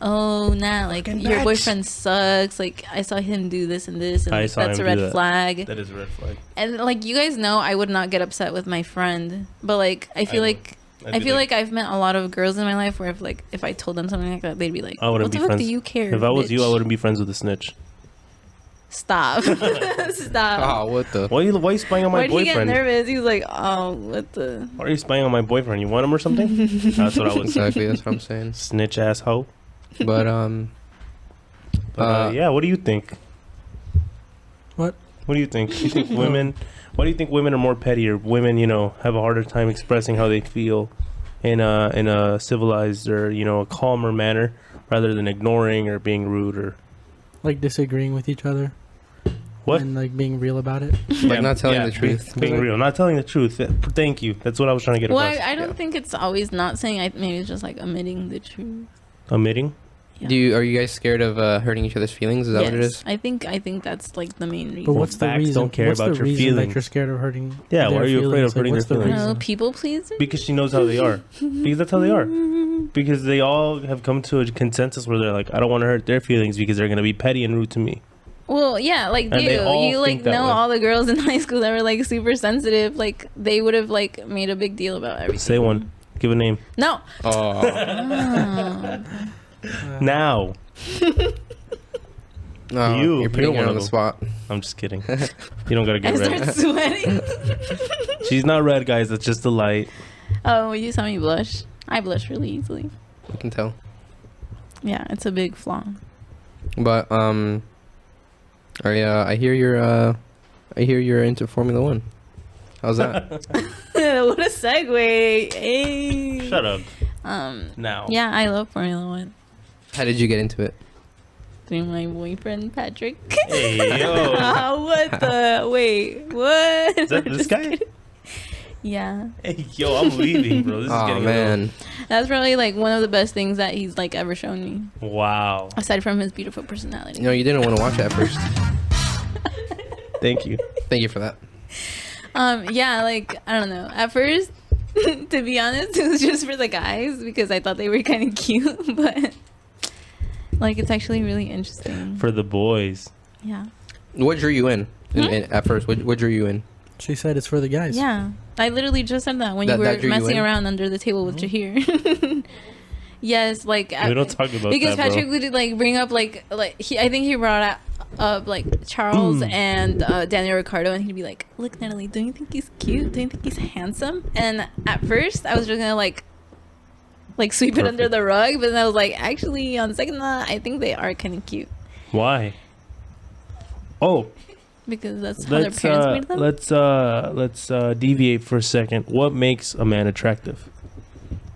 oh, nah, like your boyfriend sucks, like I saw him do this and this, and like, that's a red flag. That is a red flag. And like you guys know, I would not get upset with my friend, but like I feel like I've met a lot of girls in my life where if I told them something like that, they'd be like, I wouldn't what the be fuck friends. do you care? If I was you, I bitch?" wouldn't be friends with a snitch. Stop. Stop. Oh, what the? Why are you spying on my Why'd he get boyfriend? nervous? He was like, oh, what the? Why are you spying on my boyfriend? You want him or something? That's what I would say. Exactly, that's what I'm saying. Snitch asshole. But yeah, what do you think? What? What do you think? You think women? Why do you think women are more petty, or women, have a harder time expressing how they feel in a civilized or a calmer manner, rather than ignoring or being rude or Like disagreeing with each other. what? And like being real about it. Like not telling the truth. Being real, not telling the truth. Thank you. That's what I was trying to get Well, across. I don't think it's always not saying. Maybe it's just like omitting the truth. Omitting? Yeah. Are you guys scared of hurting each other's feelings? Is that what it is? I think that's like the main reason. But what's the facts reason? don't care what's about the your reason feelings. that you're scared of hurting? Yeah, why their are you afraid of feelings? hurting What's their the feelings? No, reason? people pleaser. Because she knows how they are. Because that's how they are. Because they all have come to a consensus where they're like, I don't want to hurt their feelings because they're gonna be petty and rude to me. Well, yeah, like And they all you like think that know way. all the girls in high school that were like super sensitive. Like they would have like made a big deal about everything. Say one. Give a name. No. Oh, Oh. Now. You. you're putting You're her one on the of spot. I'm just kidding. You don't gotta I get red. start sweating. She's not red, guys. That's just the light. Oh, you saw me blush. I blush really easily. I can tell. Yeah, it's a big flaw. But I hear you're into Formula One. How's that? What a segue. Hey. Shut up. Now. Now. Yeah, I love Formula One. How did you get into it? Through my boyfriend Patrick. Hey, yo. What the? Wait, what? Is that this guy? Yeah. Hey, yo, I'm leaving, bro. This is Oh getting man, That's probably like one of the best things that he's like ever shown me. Wow. Aside from his beautiful personality. no, you didn't want to watch it at first. Thank you. Thank you for that. Yeah, like I don't know. At first, to be honest, it was just for the guys because I thought they were kind of cute, but like it's actually really interesting. For the boys. Yeah. What drew you in at first? What drew you in? She said it's for the guys. Yeah. I literally just said that when That you were drew you messing in? around under the table with Jahir. Yes, like We don't talk about because that, Patrick bro. would like bring up like I think he brought up like Charles and Daniel Ricciardo, and he'd be like, "Look, Natalie, don't you think he's cute? Don't you think he's handsome?" And at first, I was just gonna like sweep it under Perfect. the rug, but then I was like, actually, on second thought, I think they are kind of cute Why? Oh, because that's how their parents made them. let's deviate for a second. What makes a man attractive?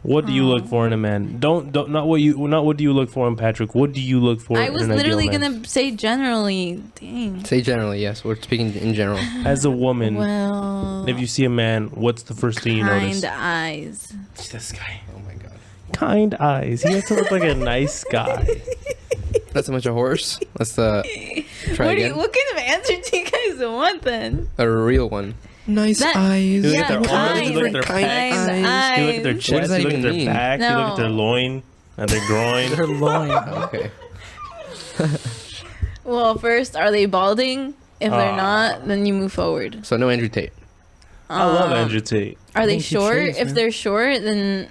What do you look for in a man? Not what do you look for in Patrick? What do you look for I in was an ideal literally man? gonna say generally. Dang. Say generally, yes. We're speaking in general. As a woman, Well, if you see a man, what's the first thing you notice? kind eyes. This guy. Oh my god. Kind eyes. He has to look like a nice guy. That's a bunch of horse. Let's try again. What kind of answer do you guys want then? A real one. Nice That- eyes. You look at their Yeah, arms, you look at their kind pecs, eyes. you look at their does chest, that you look at even their mean? back, you look at their No. loin and their groin. Her loin. Okay. Well, first, are they balding? If they're Ah. not, then you move forward. So no Andrew Tate. I love Um, Andrew Tate. Are they Thank you, short? Trace, If man. they're short, then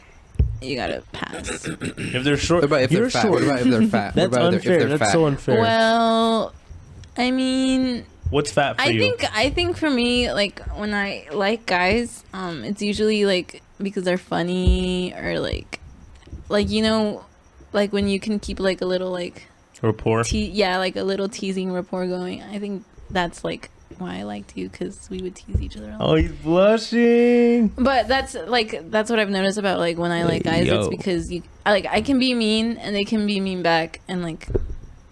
you gotta pass. If they're short, What about if you're they're fat? short. What about if they're fat? That's what about unfair. if they're That's fat? so unfair. Well, I mean, What's fat for you? I think for me, like when I like guys, it's usually like because they're funny or like you know, like when you can keep like a little like Rapport. like a little teasing rapport going. I think that's like why I liked you because we would tease each other. A lot. Oh, he's blushing. But that's what I've noticed about like when I like guys. Yo. It's because I can be mean and they can be mean back, and like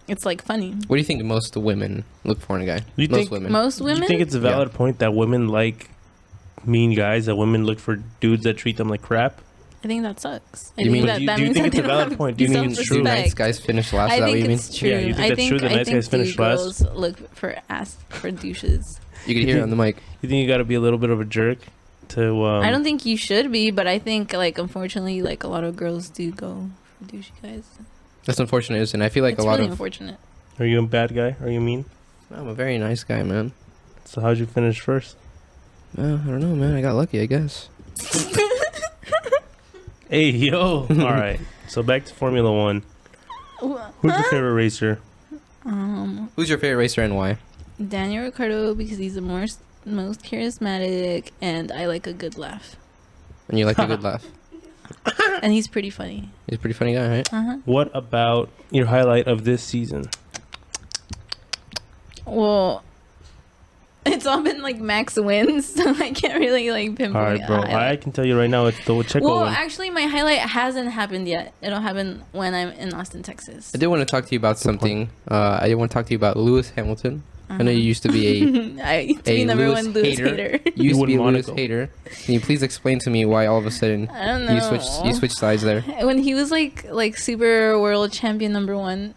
it's like funny. What do you think most women look for in a guy? You Most think- women. Most Do women. you think it's a valid point that women like mean guys, that women look for dudes that treat them like crap? I think that sucks. I You mean- think Do you means think that it's a they don't valid have point? Do you think it's true? self-respect. Nice guys finish last. I Is that what think you mean? it's true. Yeah, you think I that's true? The nice guys finish dude girls look for douches. You can hear it on the mic. You think you got to be a little bit of a jerk to? I don't think you should be, but I think like unfortunately like a lot of girls do go for douchey guys. That's unfortunate, isn't it? I feel like It's a lot really of. unfortunate. Are you a bad guy? Are you mean? I'm a very nice guy, man. So how'd you finish first? I don't know, man. I got lucky, I guess. Hey, yo. All right. So back to Formula One. Who's your favorite racer? Who's your favorite racer and why? Daniel Ricciardo because he's the most charismatic and I like a good laugh. And you like a good laugh. And he's pretty funny. He's a pretty funny guy, right? Uh-huh. What about your highlight of this season? Well, it's all been like max wins, so I can't really like pinpoint. All right, bro. a highlight. I can tell you right now, it's the Checo Well, one. actually, my highlight hasn't happened yet. It'll happen when I'm in Austin, Texas. I did want to talk to you about something. I did want to talk to you about Lewis Hamilton. I know you used to be I used to be number Lewis one Lewis hater. hater. you used to be a wouldn't Lewis wanna go. hater. Can you please explain to me why all of a sudden I don't know. you switched sides there? When he was like super world champion number one,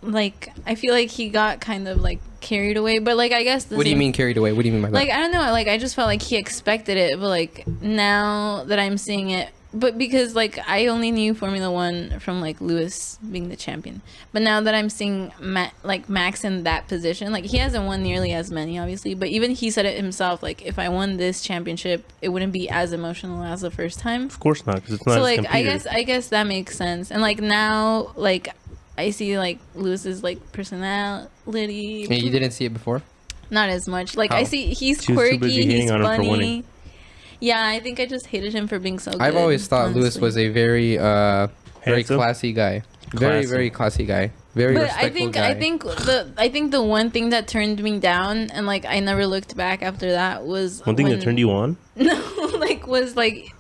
like I feel like he got kind of like carried away. But like I guess What do you mean carried away? What do you mean by that? Like I don't know. Like I just felt like he expected it, but like now that I'm seeing it, but because like I only knew Formula One from like Lewis being the champion, but now that I'm seeing Max in that position, like he hasn't won nearly as many, obviously, but even he said it himself. Like if I won this championship, it wouldn't be as emotional as the first time. Of course not, because it's not. So as like competed. I guess that makes sense. And like now like I see like Lewis's like personality. And you didn't see it before? Not as much. Like I How? see he's She was too quirky, busy he's hating on him for funny. winning. Yeah, I think I just hated him for being so good. I've always thought Lewis honestly. was a very Handsome? classy guy. Very, Classy. very classy guy. Very But respectful guy. I think the one thing that turned me down and like I never looked back after that was One thing that when- turned you on. No, like was like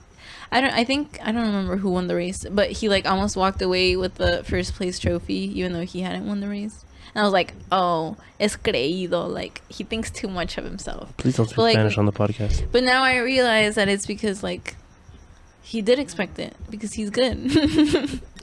I don't remember who won the race, but he like almost walked away with the first place trophy even though he hadn't won the race. And I was like, oh, es creído. Like, he thinks too much of himself. Please don't speak But, like, Spanish on the podcast. But now I realize that it's because, like, he did expect it because he's good.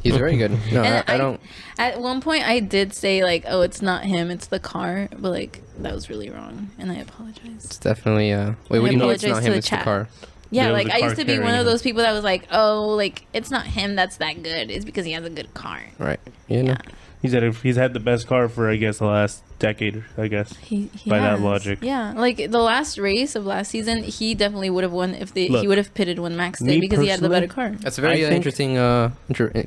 He's very good. No, And I don't. At one point, I did say, like, oh, it's not him, it's the car. But, like, that was really wrong. And I apologize. It's definitely. Wait, what do you mean it's apologize not to him? the It's the chat. car. Yeah, There was like, a I car used to be one carrying of him. those people that was like, oh, like, it's not him that's that good. It's because he has a good car. Right. You know. Yeah. He's had the best car for, I guess, the last decade, I guess. He By that has. logic. Yeah, like the last race of last season, he definitely would have won if he Look, would have pitted when Max me did because he had the better personally, car. That's a very I think- interesting,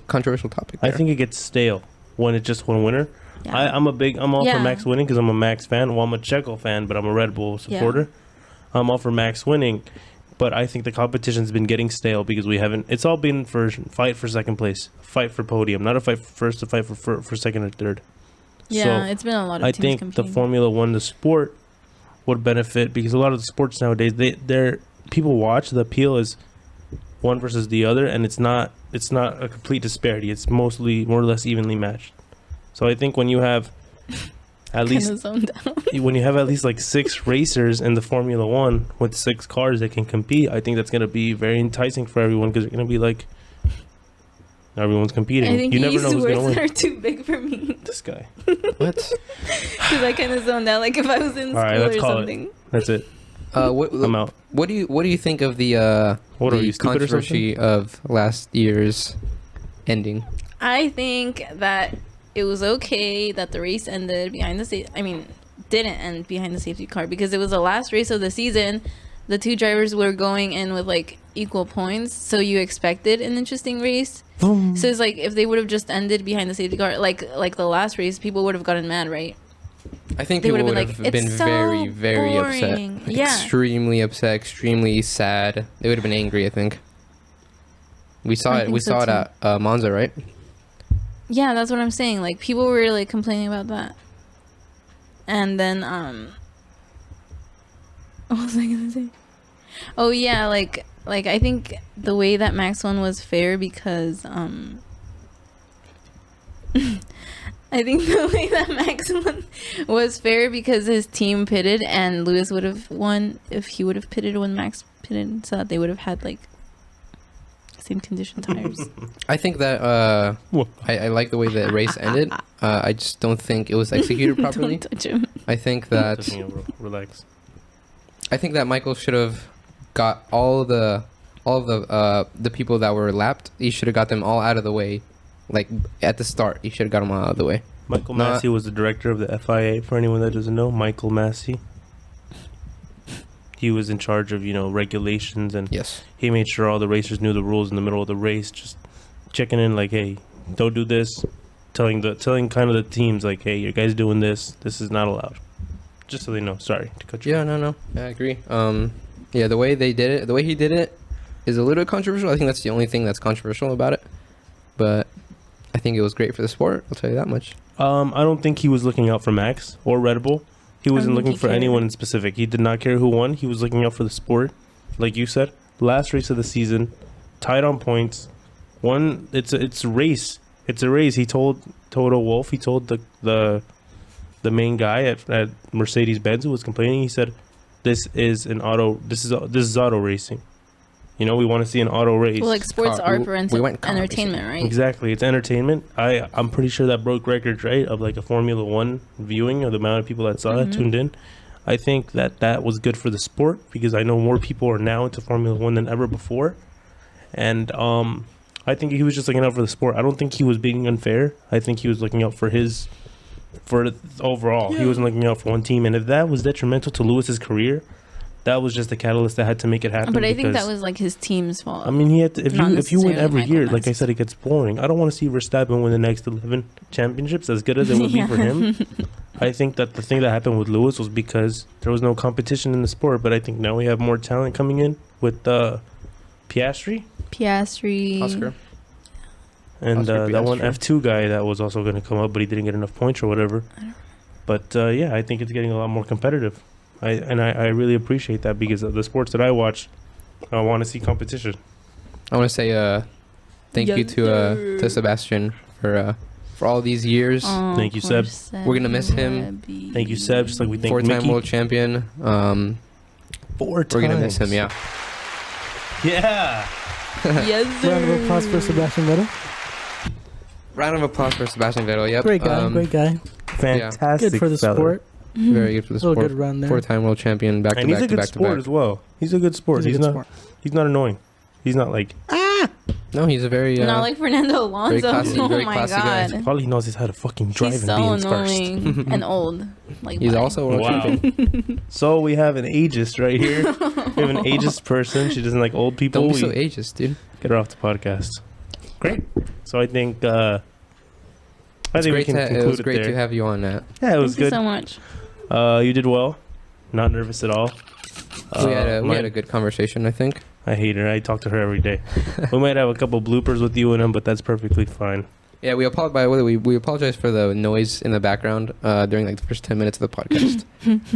controversial topic. I there. think it gets stale when it's just one winner. Yeah. I'm all Yeah. for Max winning because I'm a Max fan. Well, I'm a Checo fan, but I'm a Red Bull supporter. I'm all for Max winning, but I think the competition's been getting stale because we haven't. It's all been for fight for second place, fight for podium, not a fight for first, a fight for second or third. Yeah, So, it's been a lot of I teams think competing. the Formula One, the sport, would benefit because a lot of the sports nowadays, they're people watch. The appeal is one versus the other, and it's not a complete disparity. It's mostly more or less evenly matched. So I think when you have at least Kinda zoned out. when you have at least like 6 racers in the Formula One with 6 cars that can compete, I think that's gonna be very enticing for everyone because they're gonna be like everyone's competing. I think You never know East who's gonna words win. are too big for me This guy. What? because I kind of zoned out. Like if I was in All right, school let's or call it. something. That's it. I'm out. What do you think of the What are the you, stupid or controversy of last year's ending? I think that it was okay that the race ended behind the didn't end behind the safety car because it was the last race of the season. The two drivers were going in with like equal points, so you expected an interesting race. Boom. So it's like if they would have just ended behind the safety car, like the last race, people would have gotten mad, right? I think They people would've would been have like, been "It's so very, very boring." upset. Yeah. Extremely upset, extremely sad. They would have been angry, I think. We saw I it. think We so saw it too. at Monza, right? Yeah, that's what I'm saying. Like people were like complaining about that, and then what was I gonna say? Oh yeah, like I think the way that Max won was fair because I think the way that Max won was fair because his team pitted and Lewis would have won if he would have pitted when Max pitted, so that they would have had like same condition tires. I think that I like the way the race ended. I just don't think it was executed properly. Don't touch him. I think that Relax. I think that Michael should have got all the people that were lapped. He should have got them all out of the way, like at the start. He should have got them all out of the way. Michael Not- Massey was the director of the FIA. For anyone that doesn't know, Michael Massey. He was in charge of regulations, and Yes. he made sure all the racers knew the rules in the middle of the race. Just checking in, like, hey, don't do this. Telling kind of the teams, like, hey, you guys doing this. This is not allowed. Just so they know. Sorry to cut you. Yeah. No. I agree. Yeah. The way they did it, the way he did it, is a little controversial. I think that's the only thing that's controversial about it. But I think it was great for the sport. I'll tell you that much. I don't think he was looking out for Max or Red Bull. He wasn't think looking he for cared. anyone in specific. He did not care who won. He was looking out for the sport. Like you said, last race of the season, tied on points. It's a race. It's a race. He told Toto Wolff, he told the the main guy at Mercedes-Benz who was complaining. He said, "This is auto racing. You know, we want to see an auto race." Well, like sports Car- are for we went car entertainment, right? Exactly, it's entertainment. I'm pretty sure that broke records, right, of like a Formula One viewing, of the amount of people that saw it, tuned in. I think that was good for the sport because I know more people are now into Formula One than ever before, and I think he was just looking out for the sport. I don't think he was being unfair. I think he was looking out for overall. He wasn't looking out for one team, and if that was detrimental to Lewis's career, that was just the catalyst that had to make it happen. But I think that was like his team's fault. I mean, he had to, if you win necessarily every Michael year, Mann's. like I said, it gets boring. I don't want to see Verstappen win the next 11 championships, as good as it would be for him. I think that the thing that happened with Lewis was because there was no competition in the sport. But I think now we have more talent coming in with Piastri Oscar. and Oscar that one Piastri. F2 guy that was also going to come up, but he didn't get enough points or whatever. But yeah, I think it's getting a lot more competitive. I really appreciate that because of the sports that I watch, I want to see competition. I want to say thank you to Sebastian for all these years. Thank you, poor Seb. We're gonna miss him. Thank you, Seb. Just like we thank Four-time Mickey. world champion. 4 We're gonna miss him. Yeah. Yeah. Yes, Round of applause for Sebastian Vettel. Round of applause for Sebastian Vettel. Yep. Great guy, great guy. Fantastic. Good for the fella. sport. Very good for the Little sport. good run there. 4-time world champion. Back to And he's back a to good back to sport back. as well. He's a good sport. He's a He's good not. sport. He's not annoying. He's not like. No, he's a very. Not like Fernando Alonso. classy- Oh very my classy guy. god. All he knows is how to fucking drive He's and be so in first. annoying and old. Like He's bye. also a world Wow. champion. So we have an ageist right here. We have an ageist person. She doesn't like old people. Don't be so We ageist, dude. get her off the podcast. Great. So I think. I It's think we great can to, conclude it was great there. to have you on that. Yeah, it was Thank you good. so much. You did well. Not nervous at all. We had a my- good conversation, I think. I hate her. I talk to her every day. We might have a couple bloopers with you in them, but that's perfectly fine. Yeah, we apologize for the noise in the background during like the first 10 minutes of the podcast.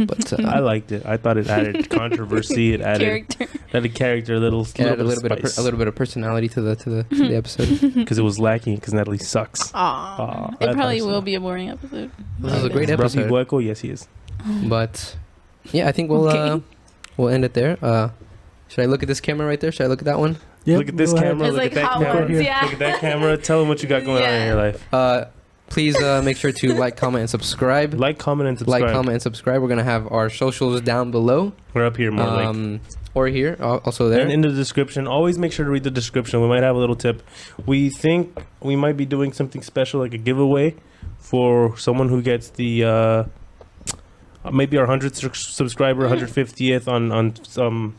But I liked it. I thought it added controversy. It added character, a little it added a little bit of personality to the episode. because it was lacking because Natalie sucks. Aw. I It probably thought so. will be a boring episode. This was a great Is Rafi episode. Bueco? Yes, he is. But yeah, I think we'll end it there. Should I look at this camera right there? Should I look at that one? Yep, Look at this go ahead. camera. It's Look like at that hot camera. ones, yeah. Look at that camera. Tell them what you got going on in your life. Please make sure to like, comment, and subscribe. Like, comment, and subscribe. Like, comment, and subscribe. We're gonna have our socials down below. We're up here more like. Or here, also there. And in the description, always make sure to read the description. We might have a little tip. We think we might be doing something special, like a giveaway for someone who gets the maybe our 100th subscriber, 150th on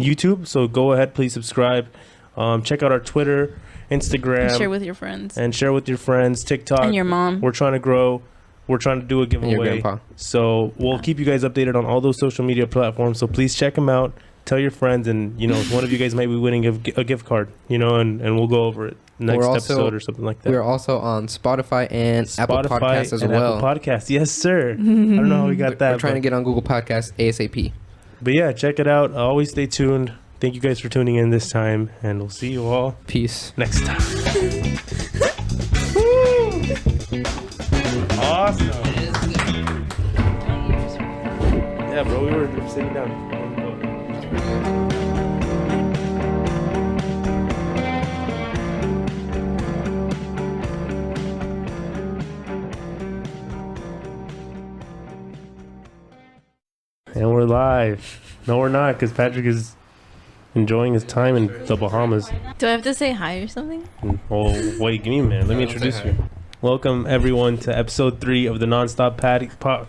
YouTube. So go ahead, please subscribe. Check out our Twitter, Instagram, And share with your friends. and share with your friends. TikTok. And your mom. We're trying to grow. We're trying to do a And your giveaway. grandpa. So we'll keep you guys updated on all those social media platforms. So please check them out. Tell your friends, and one of you guys might be winning a gift card. And we'll go over it next We're also- episode or something like that. We are also on Spotify and Apple Podcasts as and well. Apple Podcasts, yes, sir. I don't know how we got that. We're trying to but- get on Google Podcasts ASAP. But yeah, check it out. Always stay tuned. Thank you guys for tuning in this time, and we'll see you all Peace. next time. Awesome. Yeah, bro, we were sitting down. And we're live. No, we're not, because Patrick is enjoying his time in the Bahamas. Do I have to say hi or something? Oh, wait, give me a minute. Let me Don't say introduce hi. you. Welcome, everyone, to episode 3 of the Nonstop Patty Pot.